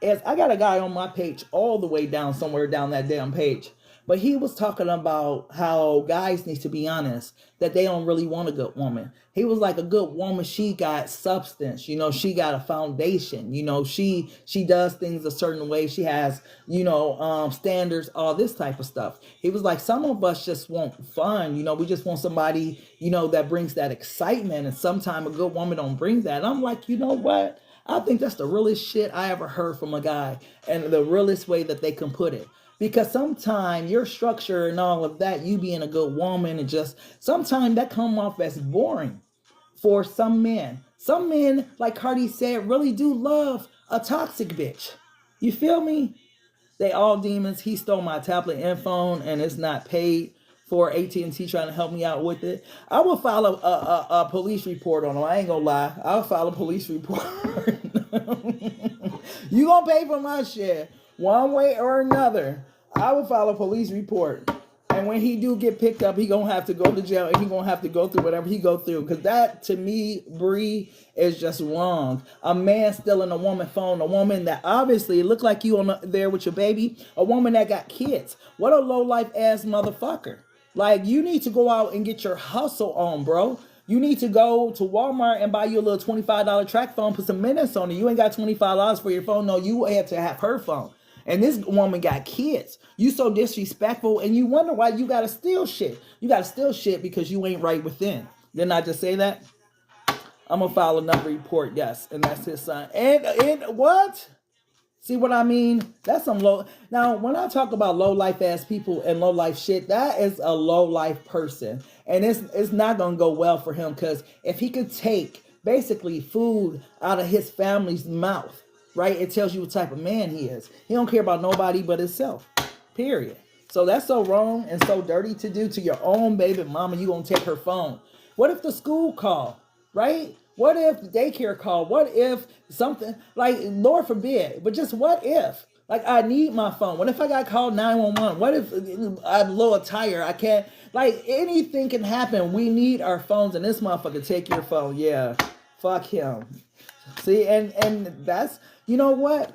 is I got a guy on my page all the way down, somewhere down that damn page. But he was talking about how guys need to be honest, that they don't really want a good woman. He was like, a good woman, she got substance, you know, she got a foundation, you know, she does things a certain way. She has, you know, standards, all this type of stuff. He was like, some of us just want fun, you know, we just want somebody, you know, that brings that excitement. And sometimes a good woman don't bring that. And I'm like, you know what? I think that's the realest shit I ever heard from a guy, and the realest way that they can put it. Because sometimes your structure and all of that, you being a good woman, and just sometimes that come off as boring for some men. Some men, like Cardi said, really do love a toxic bitch. You feel me? They all demons. He stole my tablet and phone, and it's not paid for. AT&T trying to help me out with it. I will file a police report on him. I ain't gonna lie. I'll file a police report. You gonna pay for my shit one way or another. I will file a police report. And when he do get picked up, he gonna have to go to jail, and he gonna have to go through whatever he go through. Because that, to me, Bree, is just wrong. A man stealing a woman's phone, a woman that obviously look like you on there with your baby, a woman that got kids. What a low-life ass motherfucker. Like, you need to go out and get your hustle on, bro. You need to go to Walmart and buy you a little $25 track phone, put some minutes on it. You ain't got $25 for your phone. No, you had to have her phone. And this woman got kids. You so disrespectful, and you wonder why you gotta steal shit. You gotta steal shit because you ain't right within. Didn't I just say that? I'm gonna file another report, yes. And that's his son. And what? See what I mean? That's some low. Now, when I talk about low life ass people and low life shit, that is a low life person. And it's not going to go well for him, because if he could take basically food out of his family's mouth, right? It tells you what type of man he is. He don't care about nobody but himself, period. So that's so wrong and so dirty to do to your own baby mama. You going to take her phone. What if the school call, right? What if daycare call? What if something, like, Lord forbid, but just what if? Like, I need my phone. What if I got called 911? What if I blow a tire? I can't, like, anything can happen. We need our phones, and this motherfucker take your phone. Yeah, fuck him. See, and that's, you know what?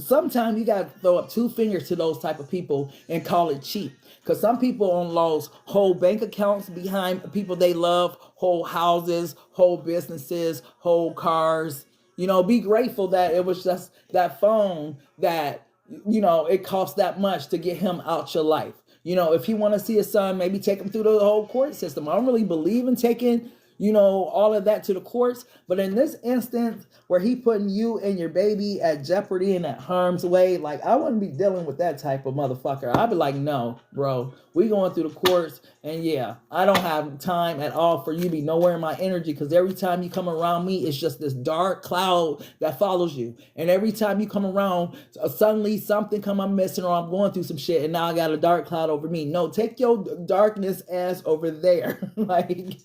Sometimes you got to throw up two fingers to those type of people and call it cheap. Because some people on lows hold bank accounts behind people they love, whole houses, whole businesses, whole cars. You know, be grateful that it was just that phone that, you know, it cost that much to get him out your life. You know, if you want to see his son, maybe take him through the whole court system. I don't really believe in taking, you know, all of that to the courts. But in this instance where he putting you and your baby at jeopardy and at harm's way, like, I wouldn't be dealing with that type of motherfucker. I'd be like, no, bro, we going through the courts. And yeah, I don't have time at all for you to be nowhere in my energy, because every time you come around me, it's just this dark cloud that follows you. And every time you come around, suddenly something come I'm missing, or I'm going through some shit, and now I got a dark cloud over me. No, take your darkness ass over there. Like,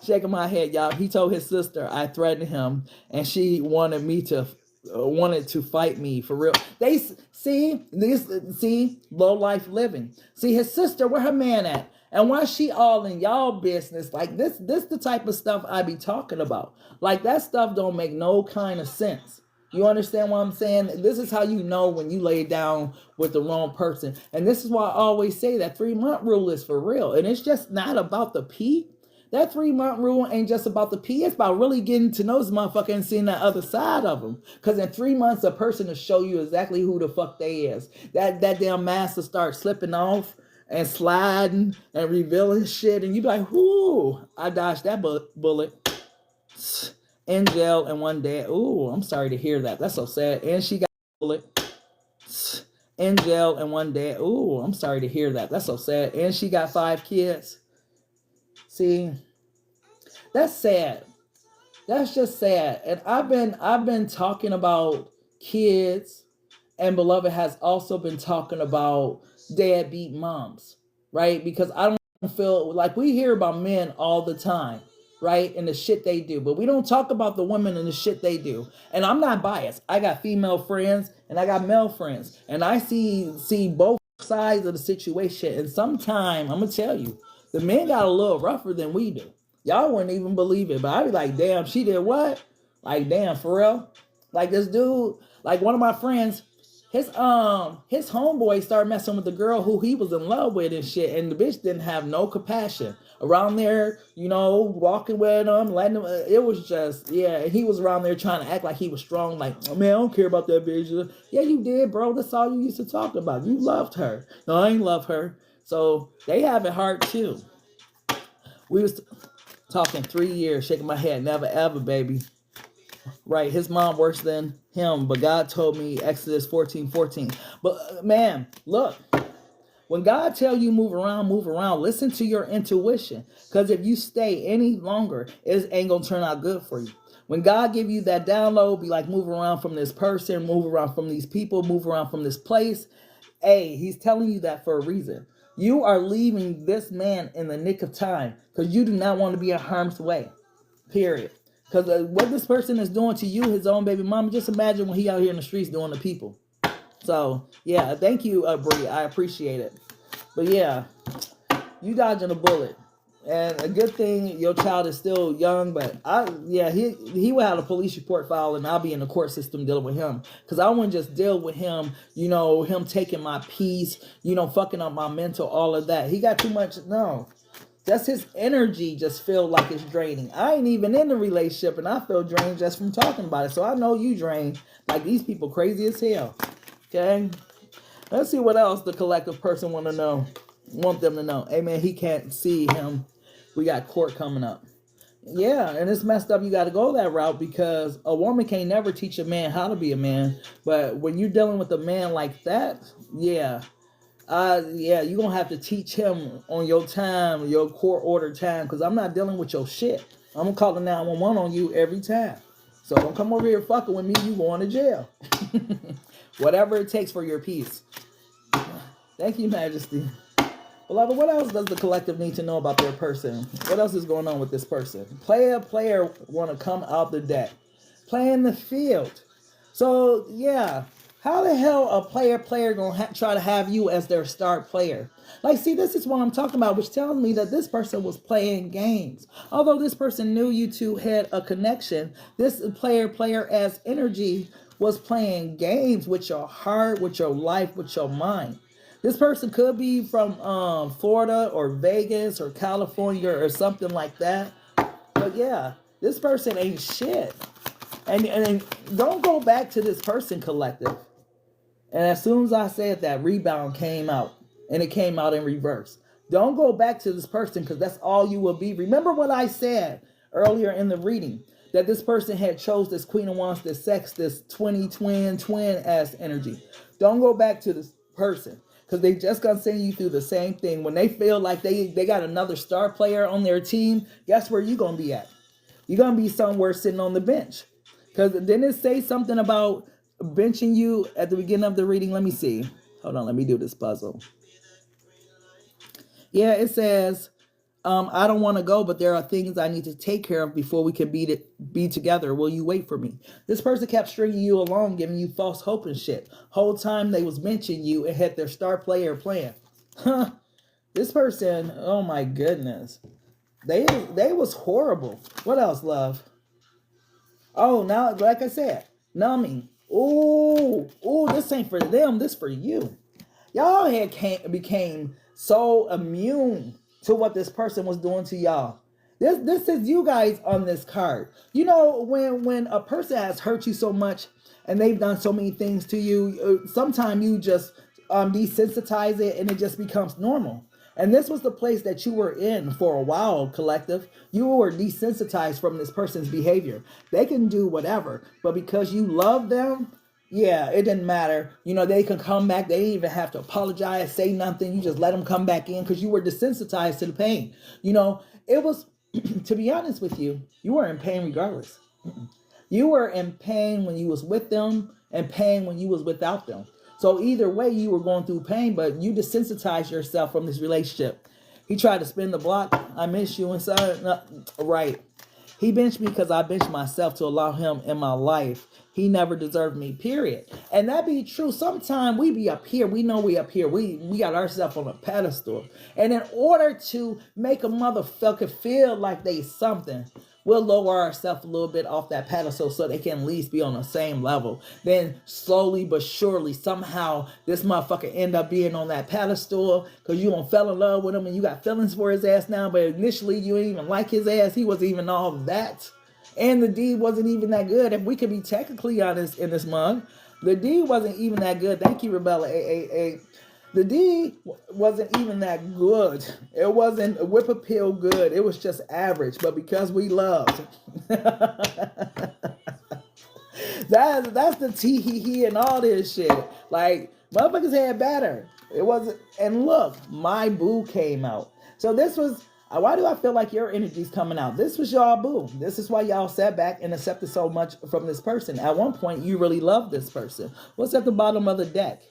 shaking my head, y'all. He told his sister I threatened him, and she wanted to fight me for real. They see low life living. See his sister, where her man at? And why she all in y'all business? Like, this the type of stuff I be talking about. Like, that stuff don't make no kind of sense. You understand what I'm saying? This is how you know when you lay down with the wrong person. And this is why I always say that 3-month rule is for real. And it's just not about the P. That 3-month rule ain't just about the P. It's about really getting to know this motherfucker and seeing that other side of him. Because in 3 months, a person will show you exactly who the fuck they is. That damn mask will start slipping off and sliding and revealing shit. And you be like, whoo, I dodged that bullet. In jail and one day. Ooh, I'm sorry to hear that. That's so sad. And she got a bullet. In jail and one day. Ooh, I'm sorry to hear that. That's so sad. And she got 5 kids. See, that's sad. That's just sad. And I've been talking about kids, and Beloved has also been talking about deadbeat moms, right? Because I don't feel like we hear about men all the time, right? And the shit they do, but we don't talk about the women and the shit they do. And I'm not biased. I got female friends and I got male friends, and I see both sides of the situation. And sometimes I'm gonna tell you, the men got a little rougher than we do. Y'all wouldn't even believe it, but I'd be like, damn, she did what? Like, damn, for real? Like this dude, like one of my friends, his homeboy started messing with the girl who he was in love with and shit, and the bitch didn't have no compassion around there, you know, walking with him, letting him. It was just, yeah. He was around there trying to act like he was strong, like, oh, man, I don't care about that bitch. Yeah, you did, bro. That's all you used to talk about. You loved her. No, I ain't love her. So they have it hard too. We was talking 3 years, shaking my head, never ever, baby. Right, his mom worse than him, but God told me Exodus 14:14. But man, look, when God tell you move around, listen to your intuition. Because if you stay any longer, it ain't gonna turn out good for you. When God give you that download, be like, move around from this person, move around from these people, move around from this place. Hey, he's telling you that for a reason. You are leaving this man in the nick of time because you do not want to be in harm's way. Period. Because what this person is doing to you, his own baby mama, just imagine when he out here in the streets doing to people. So, yeah, thank you, Bree. I appreciate it. But, yeah, you dodging a bullet. And a good thing your child is still young, but he will have a police report file, and I'll be in the court system dealing with him. Because I wouldn't just deal with him, you know, him taking my peace, you know, fucking up my mental, all of that. He got too much, no. Just his energy just feel like it's draining. I ain't even in the relationship, and I feel drained just from talking about it. So I know you drained. Like, these people crazy as hell. Okay? Let's see what else the collective person want them to know. Hey, man, he can't see him. We got court coming up. Yeah, and it's messed up. You got to go that route because a woman can't never teach a man how to be a man. But when you're dealing with a man like that, yeah, you're going to have to teach him on your time, your court order time, because I'm not dealing with your shit. I'm going to call the 911 on you every time. So don't come over here fucking with me. You going to jail. Whatever it takes for your peace. Thank you, Majesty. Beloved, what else does the collective need to know about their person? What else is going on with this person? Player want to come out the deck. Play in the field. So, yeah. How the hell a player gonna try to have you as their star player? Like, see, this is what I'm talking about, which tells me that this person was playing games. Although this person knew you two had a connection, this player as energy was playing games with your heart, with your life, with your mind. This person could be from Florida or Vegas or California or something like that. But yeah, this person ain't shit. And don't go back to this person, collective. And as soon as I said that, rebound came out. And it came out in reverse. Don't go back to this person because that's all you will be. Remember what I said earlier in the reading. That this person had chose this Queen of Wands, this sex, this twin-ass energy. Don't go back to this person. Because they just gonna send you through the same thing. When they feel like they got another star player on their team, guess where you gonna be at? You're gonna be somewhere sitting on the bench. Because didn't it say something about benching you at the beginning of the reading? Let me see. Hold on, let me do this puzzle. Yeah, it says, I don't want to go, but there are things I need to take care of before we can be together. Will you wait for me? This person kept stringing you along, giving you false hope and shit. Whole time they was benching you and had their star player playing. Huh. This person, oh my goodness. They was horrible. What else, love? Oh, now, like I said, numbing. Ooh, this ain't for them. This for you. Y'all became so immune to what this person was doing to y'all. This is you guys on this card. You know, when a person has hurt you so much and they've done so many things to you, sometimes you just desensitize it and it just becomes normal. And this was the place that you were in for a while, collective. You were desensitized from this person's behavior. They can do whatever, but because you love them, yeah, it didn't matter. You know, they can come back. They didn't even have to apologize, say nothing. You just let them come back in because you were desensitized to the pain. You know, it was, to be honest with you, you were in pain regardless. You were in pain when you was with them and pain when you was without them. So either way, you were going through pain, but you desensitized yourself from this relationship. He tried to spin the block. I miss you inside. No, right. He benched me because I benched myself to allow him in my life. He never deserved me, period. And that be true. Sometimes we be up here. We know we up here. We got ourselves on a pedestal. And in order to make a motherfucker feel like they something, we'll lower ourselves a little bit off that pedestal so they can at least be on the same level. Then slowly but surely, somehow, this motherfucker end up being on that pedestal because you don't fell in love with him and you got feelings for his ass now. But initially, you didn't even like his ass. He wasn't even all of that. And the deed wasn't even that good. If we could be technically honest in this mug, the deed wasn't even that good. Thank you, Rebella. The deed wasn't even that good. It wasn't a whip appeal good. It was just average. But because we loved, that's the tee hee hee and all this shit. Like, motherfuckers had better. It wasn't. And look, my boo came out. So this was. Why do I feel like your energy's coming out? This was y'all boo. This is why y'all sat back and accepted so much from this person. At one point, you really loved this person. What's at the bottom of the deck?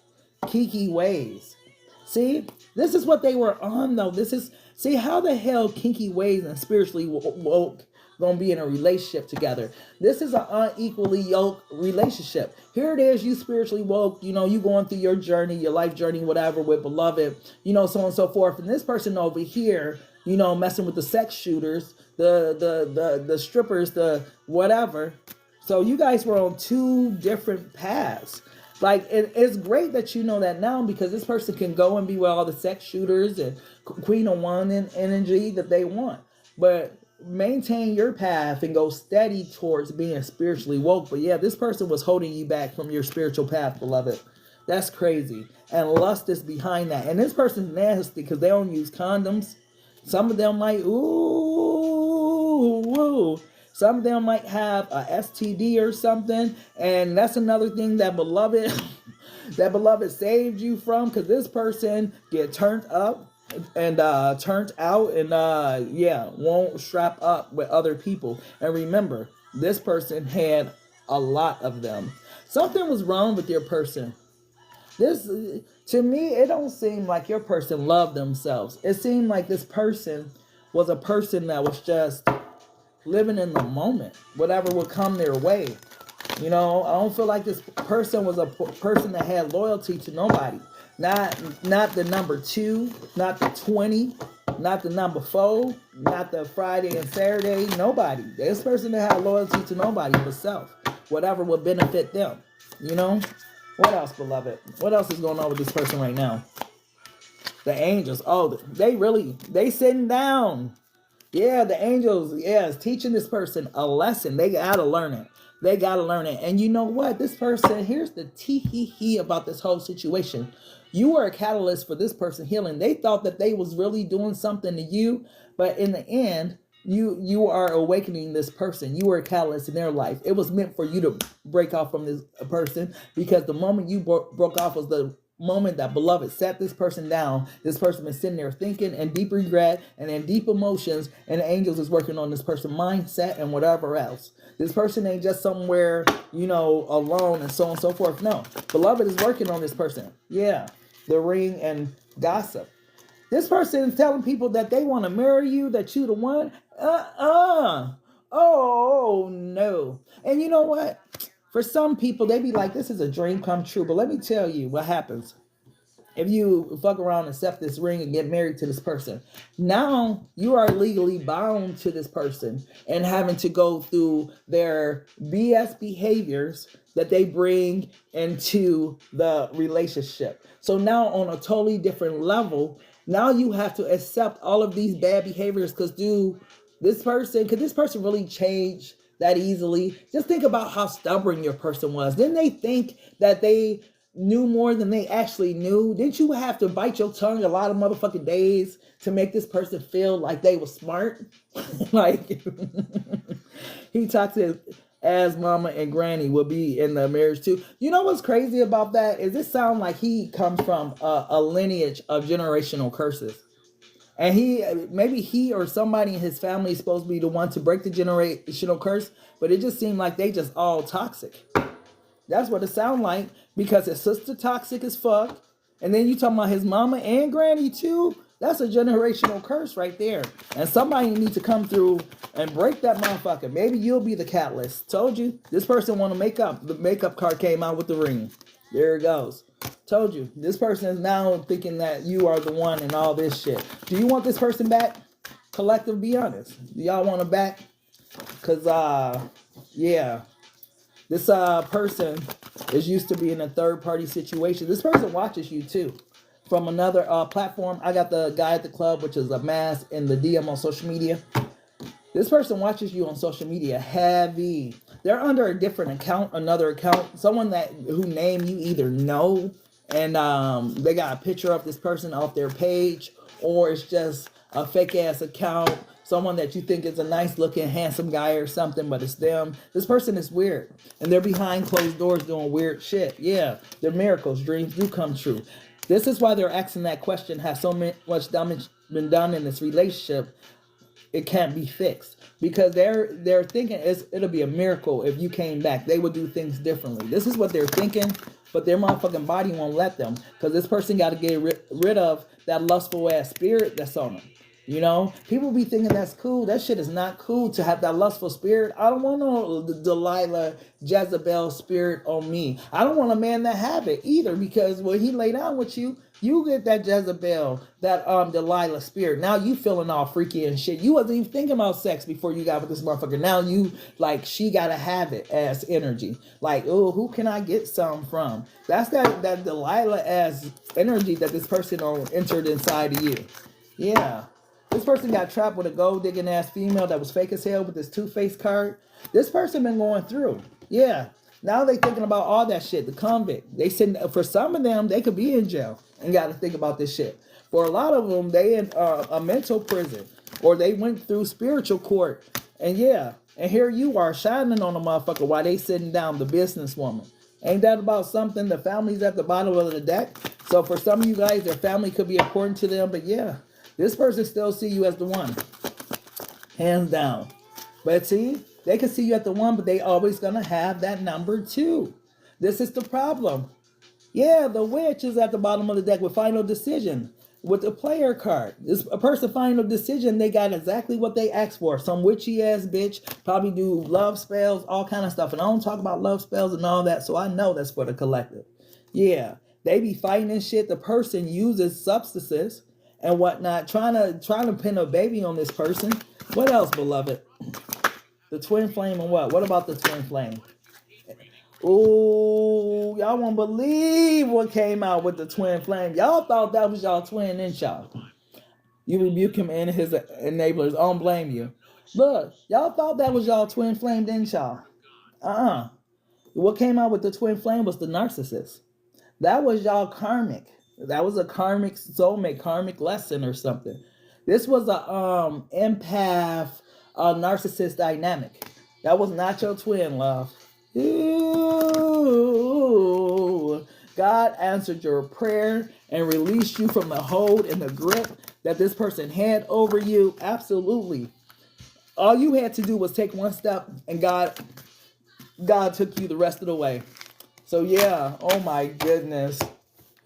Kinky ways. See, this is what they were on, though. See how the hell kinky ways and spiritually woke gonna be in a relationship together. This is an unequally yoked relationship. Here it is, you spiritually woke, you know, you going through your journey, your life journey, whatever, with beloved, you know, so on and so forth. And this person over here, you know, messing with the sex shooters, the strippers, the whatever. So you guys were on two different paths. Like, it's great that you know that now because this person can go and be with all the sex shooters and Queen of Wands energy that they want. But maintain your path and go steady towards being spiritually woke. But yeah, this person was holding you back from your spiritual path, beloved. That's crazy. And lust is behind that. And this person's nasty because they don't use condoms. Some of them might, some of them might have a STD or something. And that's another thing that beloved saved you from, because this person get turned up and turned out and won't strap up with other people. And remember, this person had a lot of them. Something was wrong with your person. This, to me, it don't seem like your person loved themselves. It seemed like this person was a person that was just living in the moment. Whatever would come their way. You know, I don't feel like this person was a person that had loyalty to nobody. Not the number 2, not the 20, not the number 4, not the Friday and Saturday. Nobody. This person that had loyalty to nobody but self. Whatever would benefit them. You know? What else, beloved? What else is going on with this person right now? The angels. Oh, they sitting down. Yeah, the angels, is teaching this person a lesson. They gotta learn it. They gotta learn it. And you know what? This person, here's the tee-hee-hee about this whole situation. You were a catalyst for this person healing. They thought that they was really doing something to you, but in the end, you are awakening this person. You were a catalyst in their life. It was meant for you to break off from this person, because the moment you broke off was the moment that beloved sat this person down. This person been sitting there thinking and deep regret and in deep emotions, and the angels is working on this person's mindset and whatever else. This person ain't just somewhere, alone and so on and so forth. No, beloved is working on this person. Yeah, the ring and gossip. This person is telling people that they want to marry you, that you the one. Oh, no. And you know what? For some people, they be like, this is a dream come true. But let me tell you what happens. If you fuck around and accept this ring and get married to this person, now you are legally bound to this person and having to go through their BS behaviors that they bring into the relationship. So now on a totally different level, now you have to accept all of these bad behaviors, because This person, could this person really change that easily? Just think about how stubborn your person was. Didn't they think that they knew more than they actually knew? Didn't you have to bite your tongue a lot of motherfucking days to make this person feel like they were smart? Like, he talks as mama and granny will be in the marriage too. You know what's crazy about that is it sounds like he comes from a lineage of generational curses. And maybe he or somebody in his family is supposed to be the one to break the generational curse, but it just seemed like they just all toxic. That's what it sounds like, because his sister toxic as fuck, and then you talking about his mama and granny too. That's a generational curse right there. And somebody needs to come through and break that motherfucker. Maybe you'll be the catalyst. Told you, this person want to make up. The makeup card came out with the ring. There it goes. Told you, this person is now thinking that you are the one and all this shit. Do you want this person back? Collective, be honest. Do y'all want them back? Because, yeah. This person is used to be in a third-party situation. This person watches you, too. From another platform. I got the guy at the club, which is a mass in the DM on social media. This person watches you on social media heavy. They're under a different account, another account, someone who name you either know, and they got a picture of this person off their page, or it's just a fake ass account, someone that you think is a nice looking, handsome guy or something, but it's them. This person is weird, and they're behind closed doors doing weird shit. Yeah, they're miracles. Dreams do come true. This is why they're asking that question. Has so much damage been done in this relationship? It can't be fixed, because they're thinking it'll be a miracle if you came back. They would do things differently. This is what they're thinking, but their motherfucking body won't let them, because this person got to get rid of that lustful ass spirit that's on them. You know, people be thinking that's cool. That shit is not cool to have that lustful spirit. I don't want no Delilah, Jezebel spirit on me. I don't want a man that have it either, because when he lay down with you, you get that Jezebel, that Delilah spirit. Now you feeling all freaky and shit. You wasn't even thinking about sex before you got with this motherfucker. Now you like, she gotta have it as energy. Like, oh, who can I get some from? That's that Delilah as energy that this person entered inside of you. Yeah. This person got trapped with a gold digging ass female that was fake as hell with this two-faced card. This person been going through. Yeah. Now they thinking about all that shit. The convict. They sitting, for some of them, they could be in jail and got to think about this shit. For a lot of them, they in a mental prison, or they went through spiritual court. And yeah, and here you are shining on a motherfucker while they sitting down, the businesswoman. Ain't that about something? The family's at the bottom of the deck. So for some of you guys, their family could be important to them. But yeah, this person still see you as the one. Hands down. But see, they can see you at the one, but they always going to have that number 2. This is the problem. Yeah, the witch is at the bottom of the deck with final decision. With the player card. This a person final decision, they got exactly what they asked for. Some witchy ass bitch probably do love spells, all kind of stuff. And I don't talk about love spells and all that, so I know that's for the collective. Yeah, they be fighting and shit. The person uses substances and whatnot, trying to pin a baby on this person. What else, beloved? The twin flame and what? What about the twin flame? Ooh, y'all won't believe what came out with the twin flame. Y'all thought that was y'all twin, didn't y'all? You rebuke him and his enablers. I don't blame you. Look, y'all thought that was y'all twin flame, didn't y'all? What came out with the twin flame was the narcissist. That was y'all karmic. That was a karmic soulmate, karmic lesson or something. This was a empath, narcissist dynamic. That was not your twin, love. Ooh. God answered your prayer and released you from the hold and the grip that this person had over you. Absolutely. All you had to do was take one step, and God took you the rest of the way. So yeah, oh my goodness.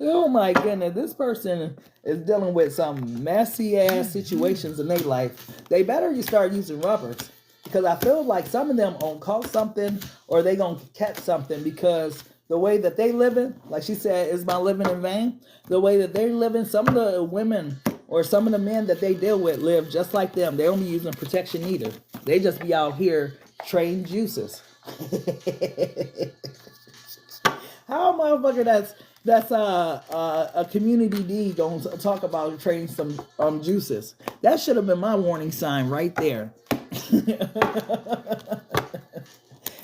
Oh my goodness, this person is dealing with some messy ass situations in their life. They better start using rubbers, because I feel like some of them on caught something, or they gonna catch something, because the way that they living, like she said, is my living in vain. The way that they're living, some of the women or some of the men that they deal with live just like them. They don't be using protection either. They just be out here trading juices. How motherfucker that's a community D gonna talk about trading some juices? That should have been my warning sign right there.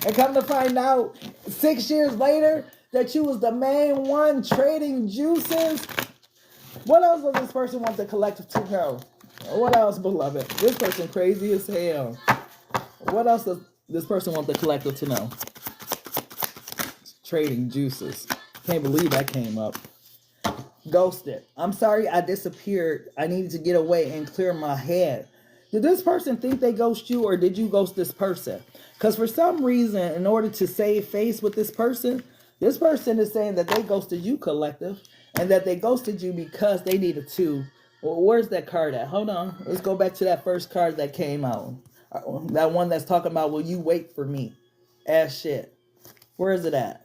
And come to find out 6 years later that you was the main one trading juices. What else does this person want the collective to know? What else, beloved? This person crazy as hell. What else does this person want the collective to know? Trading juices. Can't believe that came up. Ghosted. I'm sorry I disappeared. I needed to get away and clear my head. Did this person think they ghost you, or did you ghost this person? Because for some reason, in order to save face with this person is saying that they ghosted you, collective, and that they ghosted you because they needed to. Well, where's that card at? Hold on. Let's go back to that first card that came out. That one that's talking about, will you wait for me? Ass shit. Where is it at?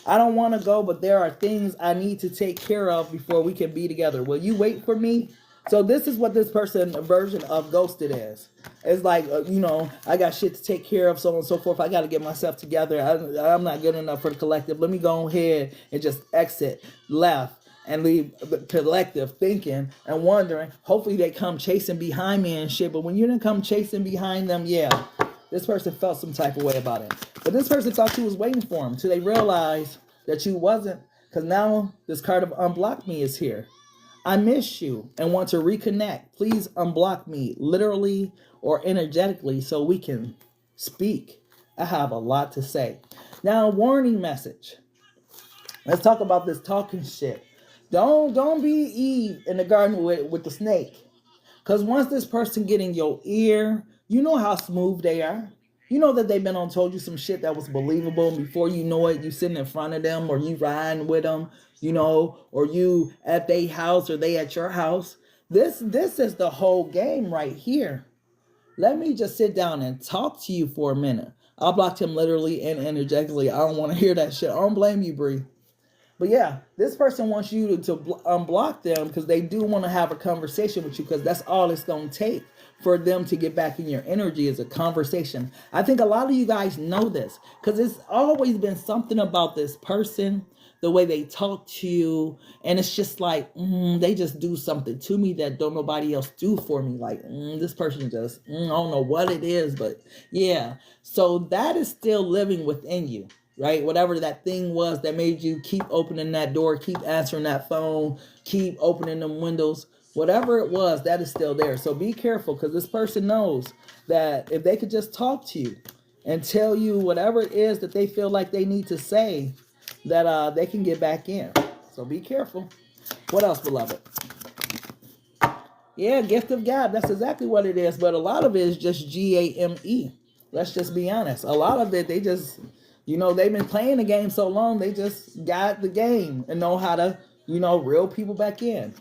I don't want to go, but there are things I need to take care of before we can be together. Will you wait for me? So this is what this person version of ghosted is. It's like, I got shit to take care of, so on and so forth. I got to get myself together. I'm not good enough for the collective. Let me go ahead and just exit, left, and leave the collective thinking and wondering. Hopefully they come chasing behind me and shit. But when you didn't come chasing behind them, yeah, this person felt some type of way about it. But this person thought you was waiting for them until they realized that you wasn't. Because now this card of unblock me is here. I miss you and want to reconnect. Please unblock me literally or energetically so we can speak. I have a lot to say. Now, warning message. Let's talk about this talking shit. Don't be Eve in the garden with the snake. Because once this person get in your ear, you know how smooth they are. You know that they've been on told you some shit that was believable, and before you know it, you sitting in front of them, or you riding with them, or you at their house or they at your house. This is the whole game right here. Let me just sit down and talk to you for a minute. I blocked him literally and energetically. I don't want to hear that shit. I don't blame you, Bree. But yeah, this person wants you to unblock them because they do want to have a conversation with you, because that's all it's going to take for them to get back in your energy is a conversation. I think a lot of you guys know this because it's always been something about this person, the way they talk to you, and it's just like, they just do something to me that don't nobody else do for me. Like, this person just, I don't know what it is, but yeah. So that is still living within you. Right? Whatever that thing was that made you keep opening that door, keep answering that phone, keep opening them windows, whatever it was, that is still there. So be careful, because this person knows that if they could just talk to you and tell you whatever it is that they feel like they need to say, that they can get back in. So be careful. What else, beloved? Yeah, gift of God. That's exactly what it is. But a lot of it is just GAME. Let's just be honest. A lot of it, they just... they've been playing the game so long, they just got the game and know how to, reel people back in.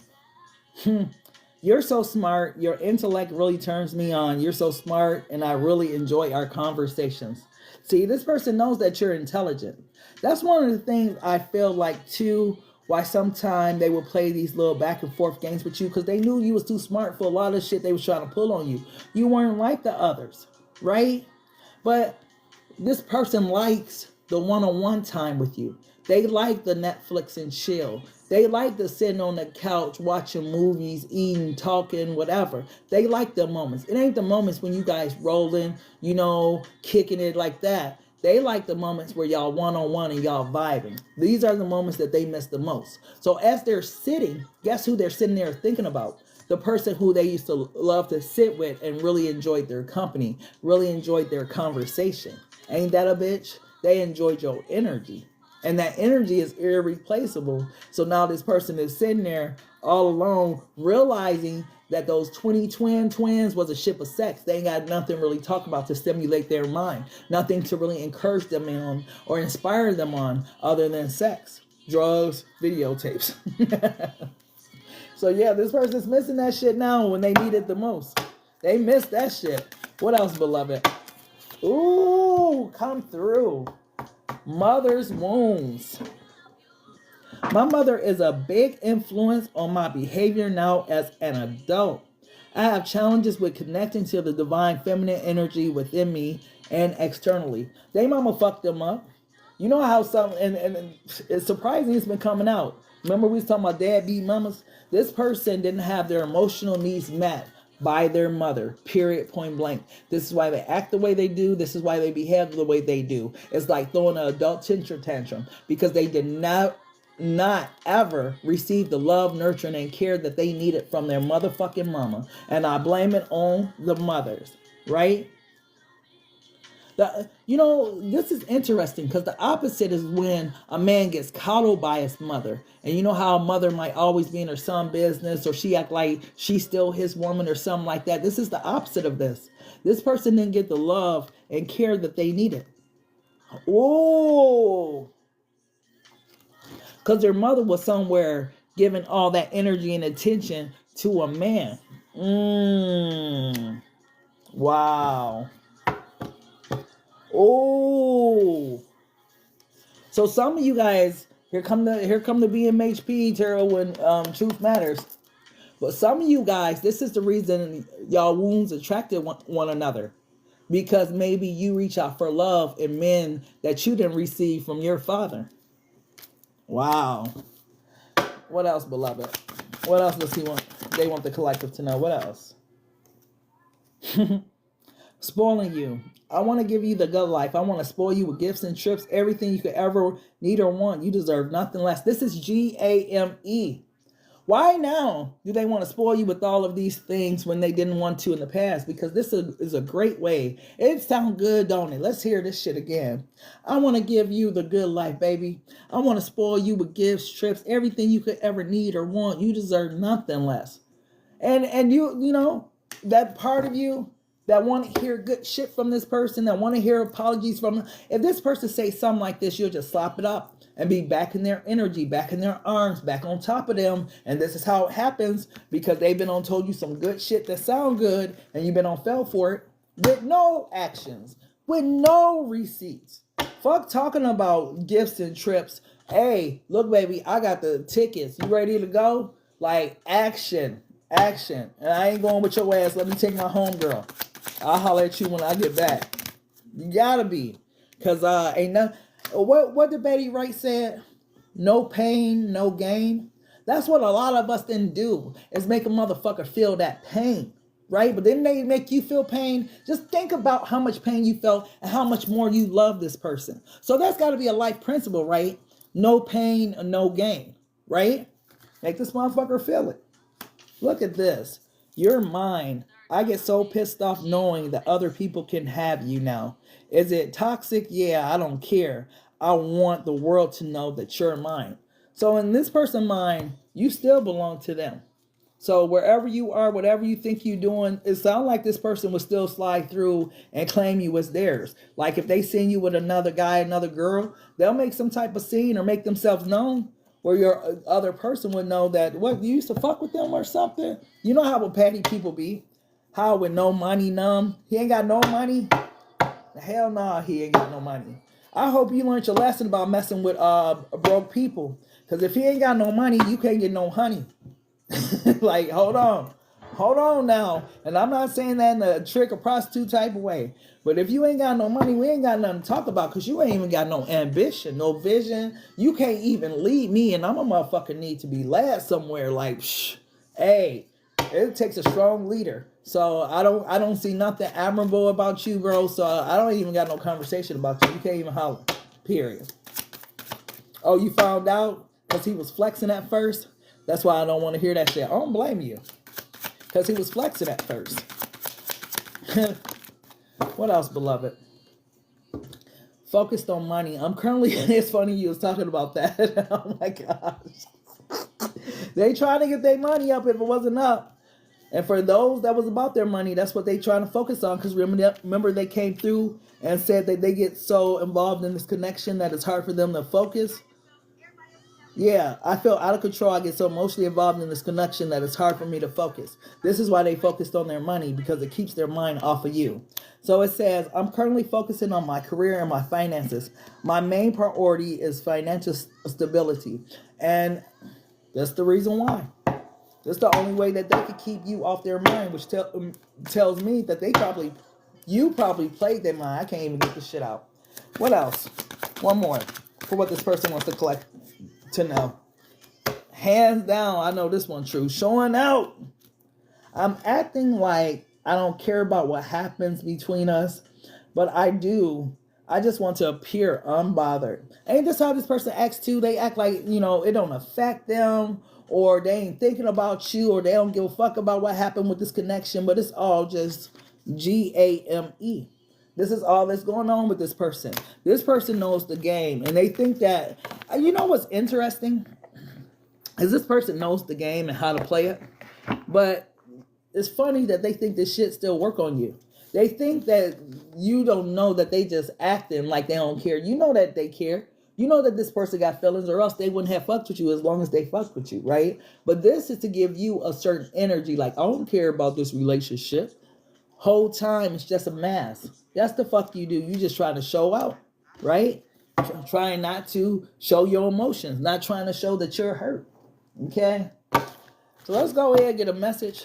You're so smart. Your intellect really turns me on. You're so smart, and I really enjoy our conversations. See, this person knows that you're intelligent. That's one of the things I feel like, too, why sometimes they would play these little back and forth games with you, because they knew you was too smart for a lot of shit they was trying to pull on you. You weren't like the others, right? But this person likes the one-on-one time with you. They like the Netflix and chill. They like the sitting on the couch, watching movies, eating, talking, whatever. They like the moments. It ain't the moments when you guys rolling, kicking it like that. They like the moments where y'all one-on-one and y'all vibing. These are the moments that they miss the most. So as they're sitting, guess who they're sitting there thinking about? The person who they used to love to sit with and really enjoyed their company, really enjoyed their conversation. Ain't that a bitch? They enjoyed your energy. And that energy is irreplaceable. So now this person is sitting there all alone, realizing that those 20 twins was a ship of sex. They ain't got nothing really to talk about to stimulate their mind. Nothing to really encourage them on or inspire them on other than sex, drugs, videotapes. So yeah, this person's missing that shit now when they need it the most. They miss that shit. What else, beloved? Ooh, come through. Mother's wounds. My mother is a big influence on my behavior now as an adult. I have challenges with connecting to the divine feminine energy within me and externally. They mama fucked them up. You know how some, and it's surprising it's been coming out. Remember we was talking about deadbeat mamas? This person didn't have their emotional needs met by their mother, period, point blank. This is why they act the way they do. This is why they behave the way they do. It's like throwing an adult tantrum because they did not ever receive the love, nurturing, and care that they needed from their motherfucking mama. And I blame it on the mothers, right? This is interesting because the opposite is when a man gets coddled by his mother. And you know how a mother might always be in her son's business, or she act like she's still his woman or something like that. This is the opposite of this. This person didn't get the love and care that they needed. Oh, because their mother was somewhere giving all that energy and attention to a man. Wow. Oh, so some of you guys, here come the BMHP tarot when truth matters. But some of you guys, this is the reason y'all wounds attracted one another, because maybe you reach out for love in men that you didn't receive from your father. Wow. What else, beloved? What else does they want the collective to know? What else? Spoiling you. I want to give you the good life. I want to spoil you with gifts and trips, everything you could ever need or want. You deserve nothing less. This is GAME. Why now do they want to spoil you with all of these things when they didn't want to in the past? Because this is a great way. It sounds good, don't it? Let's hear this shit again. I want to give you the good life, baby. I want to spoil you with gifts, trips, everything you could ever need or want. You deserve nothing less. And you know, that part of you that want to hear good shit from this person, that want to hear apologies from them. If this person say something like this, you'll just slap it up and be back in their energy, back in their arms, back on top of them. And this is how it happens, because they've been on told you some good shit that sound good, and you've been on fell for it with no actions, with no receipts. Fuck talking about gifts and trips. Hey, look, baby, I got the tickets. You ready to go? Like, action. And I ain't going with your ass. Let me take my homegirl. I'll holler at you when I get back. You gotta be. Because ain't nothing. What did Betty Wright said? No pain, no gain. That's what a lot of us didn't do, is make a motherfucker feel that pain, right? But then they make you feel pain. Just think about how much pain you felt and how much more you love this person. So that's got to be a life principle, right? No pain, no gain, right? Make this motherfucker feel it. Look at this. You're mine. I get so pissed off knowing that other people can have you now. Is it toxic? Yeah, I don't care. I want the world to know that you're mine. So in this person's mind, you still belong to them. So wherever you are, whatever you think you're doing, it sounds like this person will still slide through and claim you as theirs. Like if they seen you with another guy, another girl, they'll make some type of scene or make themselves known where your other person would know that, what, you used to fuck with them or something? You know how petty people be? How with no money, numb? He ain't got no money? Hell nah, he ain't got no money. I hope you learned your lesson about messing with broke people. Because if he ain't got no money, you can't get no honey. Like, hold on now. And I'm not saying that in a trick or prostitute type of way. But if you ain't got no money, we ain't got nothing to talk about, because you ain't even got no ambition, no vision. You can't even lead me, and I'm a motherfucker need to be led somewhere. Like, hey, it takes a strong leader. So I don't see nothing admirable about you, bro. So I don't even got no conversation about you. You can't even holler. Period. Oh, you found out because he was flexing at first? That's why I don't want to hear that shit. I don't blame you. Because he was flexing at first. What else, beloved? Focused on money. I'm currently, it's funny you was talking about that. Oh my gosh. They trying to get their money up if it wasn't up. And for those that was about their money, that's what they trying to focus on. Because remember they came through and said that they get so involved in this connection that it's hard for them to focus. Yeah, I feel out of control. I get so emotionally involved in this connection that it's hard for me to focus. This is why they focused on their money, because it keeps their mind off of you. So it says, I'm currently focusing on my career and my finances. My main priority is financial stability. And that's the reason why. That's the only way that they could keep you off their mind, which tells me that you probably played their mind. I can't even get this shit out. What else? One more for what this person wants to collect to know. Hands down, I know this one true. Showing out. I'm acting like I don't care about what happens between us, but I do. I just want to appear unbothered. Ain't this how this person acts too? They act like, it don't affect them, or they ain't thinking about you, or they don't give a fuck about what happened with this connection, but it's all just GAME. This is all that's going on with this person. This person knows the game, and they think that, what's interesting is this person knows the game and how to play it, but it's funny that they think this shit still work on you. They think that you don't know that they just acting like they don't care. You know that they care. You know that this person got feelings, or else they wouldn't have fucked with you as long as they fucked with you, right? But this is to give you a certain energy, like, I don't care about this relationship. Whole time it's just a mask. That's the fuck you do. You just try to show out, right? Trying not to show your emotions, not trying to show that you're hurt. Okay? So let's go ahead and get a message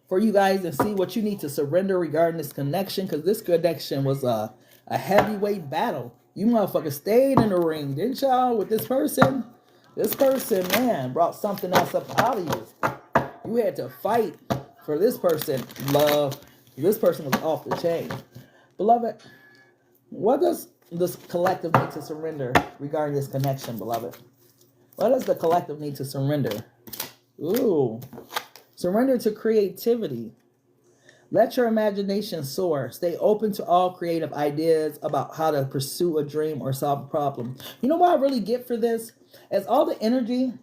for you guys and see what you need to surrender regarding this connection, because this connection was a heavyweight battle. You motherfuckers stayed in the ring, didn't y'all, with this person? This person, man, brought something else up out of you. You had to fight for this person, love. This person was off the chain. Beloved, what does this collective need to surrender regarding this connection, beloved? What does the collective need to surrender? Ooh. Surrender to creativity. Let your imagination soar. Stay open to all creative ideas about how to pursue a dream or solve a problem. You know what I really get for this? As all the energy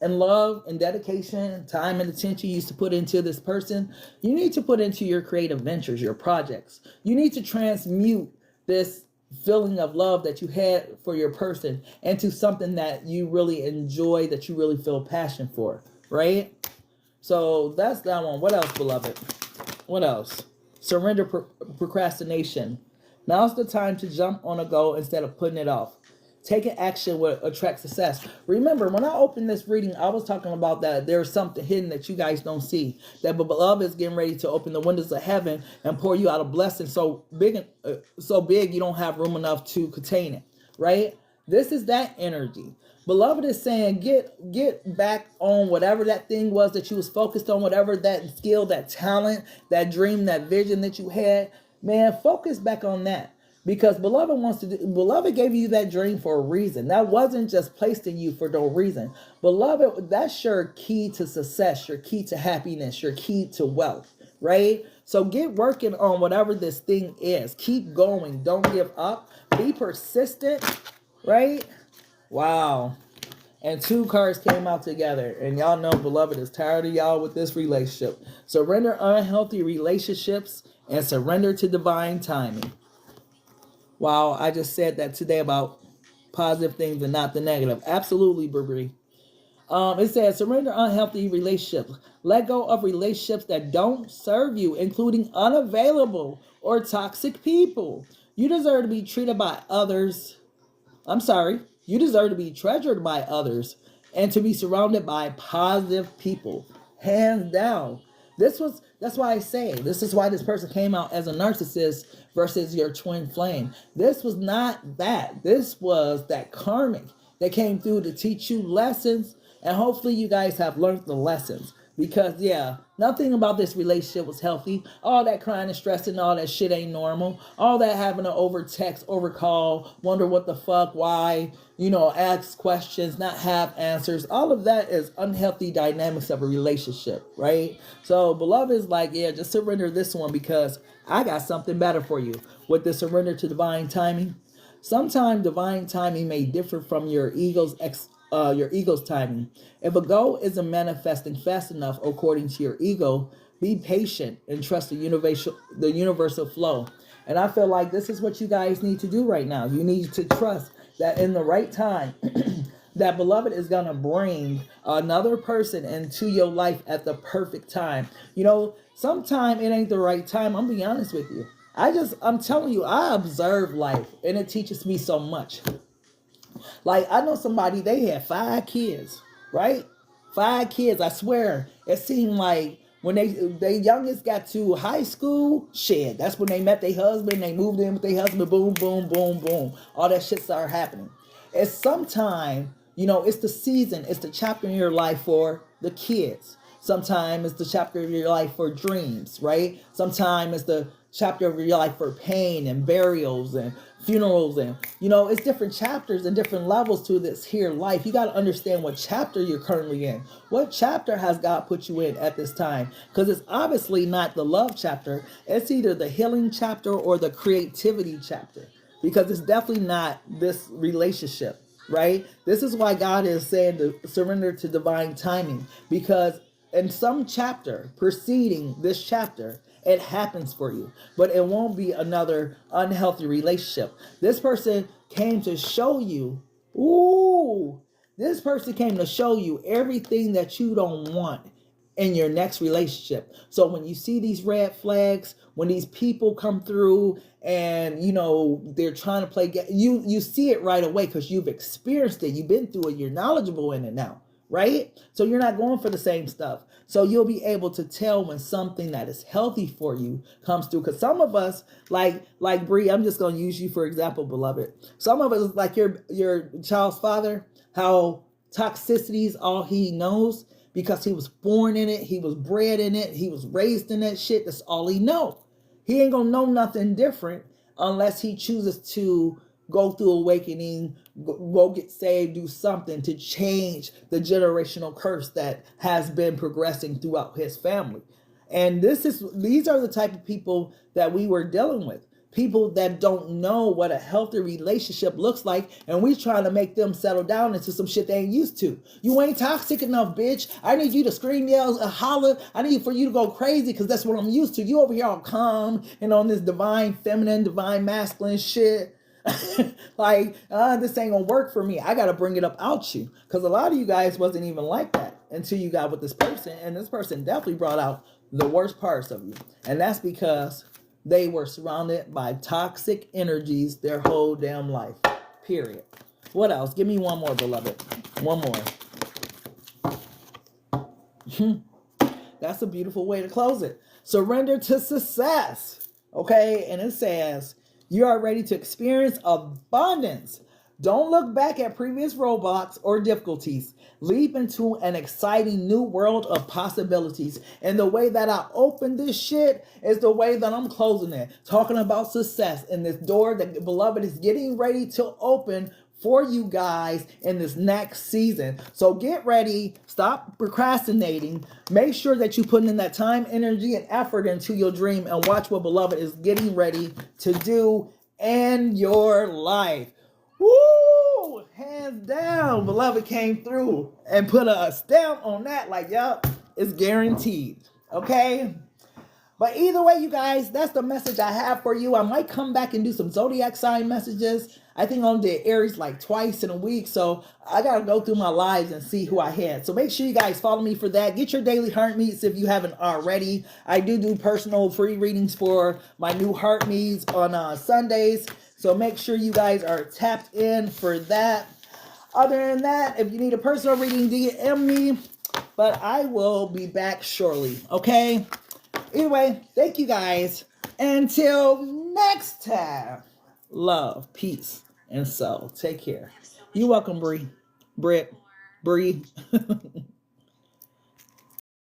and love and dedication, time and attention you used to put into this person, you need to put into your creative ventures, your projects. You need to transmute this feeling of love that you had for your person into something that you really enjoy, that you really feel passion for, right? So that's that one. What else, beloved? What else? Surrender procrastination. Now's the time to jump on a goal instead of putting it off. Taking action will attract success. Remember, when I opened this reading, I was talking about that there's something hidden that you guys don't see. That the beloved is getting ready to open the windows of heaven and pour you out a blessing so big you don't have room enough to contain it. Right? This is that energy. Beloved is saying, get back on whatever that thing was that you was focused on, whatever that skill, that talent, that dream, that vision that you had. Man, focus back on that. Because beloved gave you that dream for a reason. That wasn't just placed in you for no reason. Beloved, that's your key to success, your key to happiness, your key to wealth, right? So get working on whatever this thing is. Keep going. Don't give up. Be persistent, right? Wow. And two cards came out together. And y'all know beloved is tired of y'all with this relationship. Surrender unhealthy relationships and surrender to divine timing. Wow, I just said that today about positive things and not the negative. Absolutely, Burberry. It says, surrender unhealthy relationships. Let go of relationships that don't serve you, including unavailable or toxic people. You deserve to be treated by others. You deserve to be treasured by others and to be surrounded by positive people. Hands down. That's why I say, this is why this person came out as a narcissist versus your twin flame. This was not that. This was that karmic that came through to teach you lessons. And hopefully you guys have learned the lessons. Because, yeah, nothing about this relationship was healthy. All that crying and stressing, all that shit ain't normal. All that having to over text, over call, wonder what the fuck, why, ask questions, not have answers. All of that is unhealthy dynamics of a relationship, right? So, beloved is like, yeah, just surrender this one because I got something better for you. With the surrender to divine timing. Sometimes divine timing may differ from your ego's timing. If a goal isn't manifesting fast enough according to your ego, be patient and trust the universal flow. And I feel like this is what you guys need to do right now. You need to trust that in the right time, that beloved is going to bring another person into your life at the perfect time. Sometime it ain't the right time. I'm being honest with you. I'm telling you, I observe life and it teaches me so much. Like, I know somebody, they had 5 kids, right? 5 kids, I swear. It seemed like when they youngest got to high school, shit, that's when they met their husband, they moved in with their husband, boom, boom, boom, boom. All that shit started happening. It's sometime, it's the season, it's the chapter in your life for the kids. Sometimes it's the chapter of your life for dreams, right? Sometimes it's the chapter of your life for pain and burials and funerals, and it's different chapters and different levels to this here life. You got to understand what chapter you're currently in. What chapter has God put you in at this time? Because it's obviously not the love chapter. It's either the healing chapter or the creativity chapter, because it's definitely not this relationship, right? This is why God is saying to surrender to divine timing, because in some chapter preceding this chapter, it happens for you, but it won't be another unhealthy relationship. This person came to show you, this person came to show you everything that you don't want in your next relationship. So when you see these red flags, when these people come through and they're trying to play, you see it right away because you've experienced it, you've been through it, you're knowledgeable in it now, right? So you're not going for the same stuff. So you'll be able to tell when something that is healthy for you comes through. Because some of us, like Bree, I'm just going to use you for example, beloved. Some of us, like your child's father, how toxicity is all he knows because he was born in it, he was bred in it, he was raised in that shit. That's all he know. He ain't gonna know nothing different unless he chooses to go through awakening, go get saved, do something to change the generational curse that has been progressing throughout his family. And these are the type of people that we were dealing with. People that don't know what a healthy relationship looks like, and we trying to make them settle down into some shit they ain't used to. You ain't toxic enough, bitch. I need you to scream, yell, holler. I need for you to go crazy because that's what I'm used to. You over here all calm and on this divine feminine, divine masculine shit. This ain't gonna work for me. I gotta bring it up out you, because a lot of you guys wasn't even like that until you got with this person, and this person definitely brought out the worst parts of you, and that's because they were surrounded by toxic energies their whole damn life. Period. What else? Give me one more, beloved. One more. That's a beautiful way to close it. Surrender to success. Okay, and it says you are ready to experience abundance. Don't look back at previous roadblocks or difficulties. Leap into an exciting new world of possibilities. And the way that I open this shit is the way that I'm closing it. Talking about success and this door that beloved is getting ready to open for you guys in this next season. So get ready. Stop procrastinating. Make sure that you're putting in that time, energy, and effort into your dream, and watch what beloved is getting ready to do in your life. Woo! Hands down, beloved came through and put a stamp on that. Like, yup, it's guaranteed. Okay? But either way, you guys, that's the message I have for you. I might come back and do some zodiac sign messages. I think I only did Aries like twice in a week. So I got to go through my lives and see who I had. So make sure you guys follow me for that. Get your daily heart meets if you haven't already. I do personal free readings for my new heart meets on Sundays. So make sure you guys are tapped in for that. Other than that, if you need a personal reading, DM me. But I will be back shortly. Okay? Anyway, thank you guys. Until next time. Love, peace, and soul. Take care. You're welcome, Bree. Bree.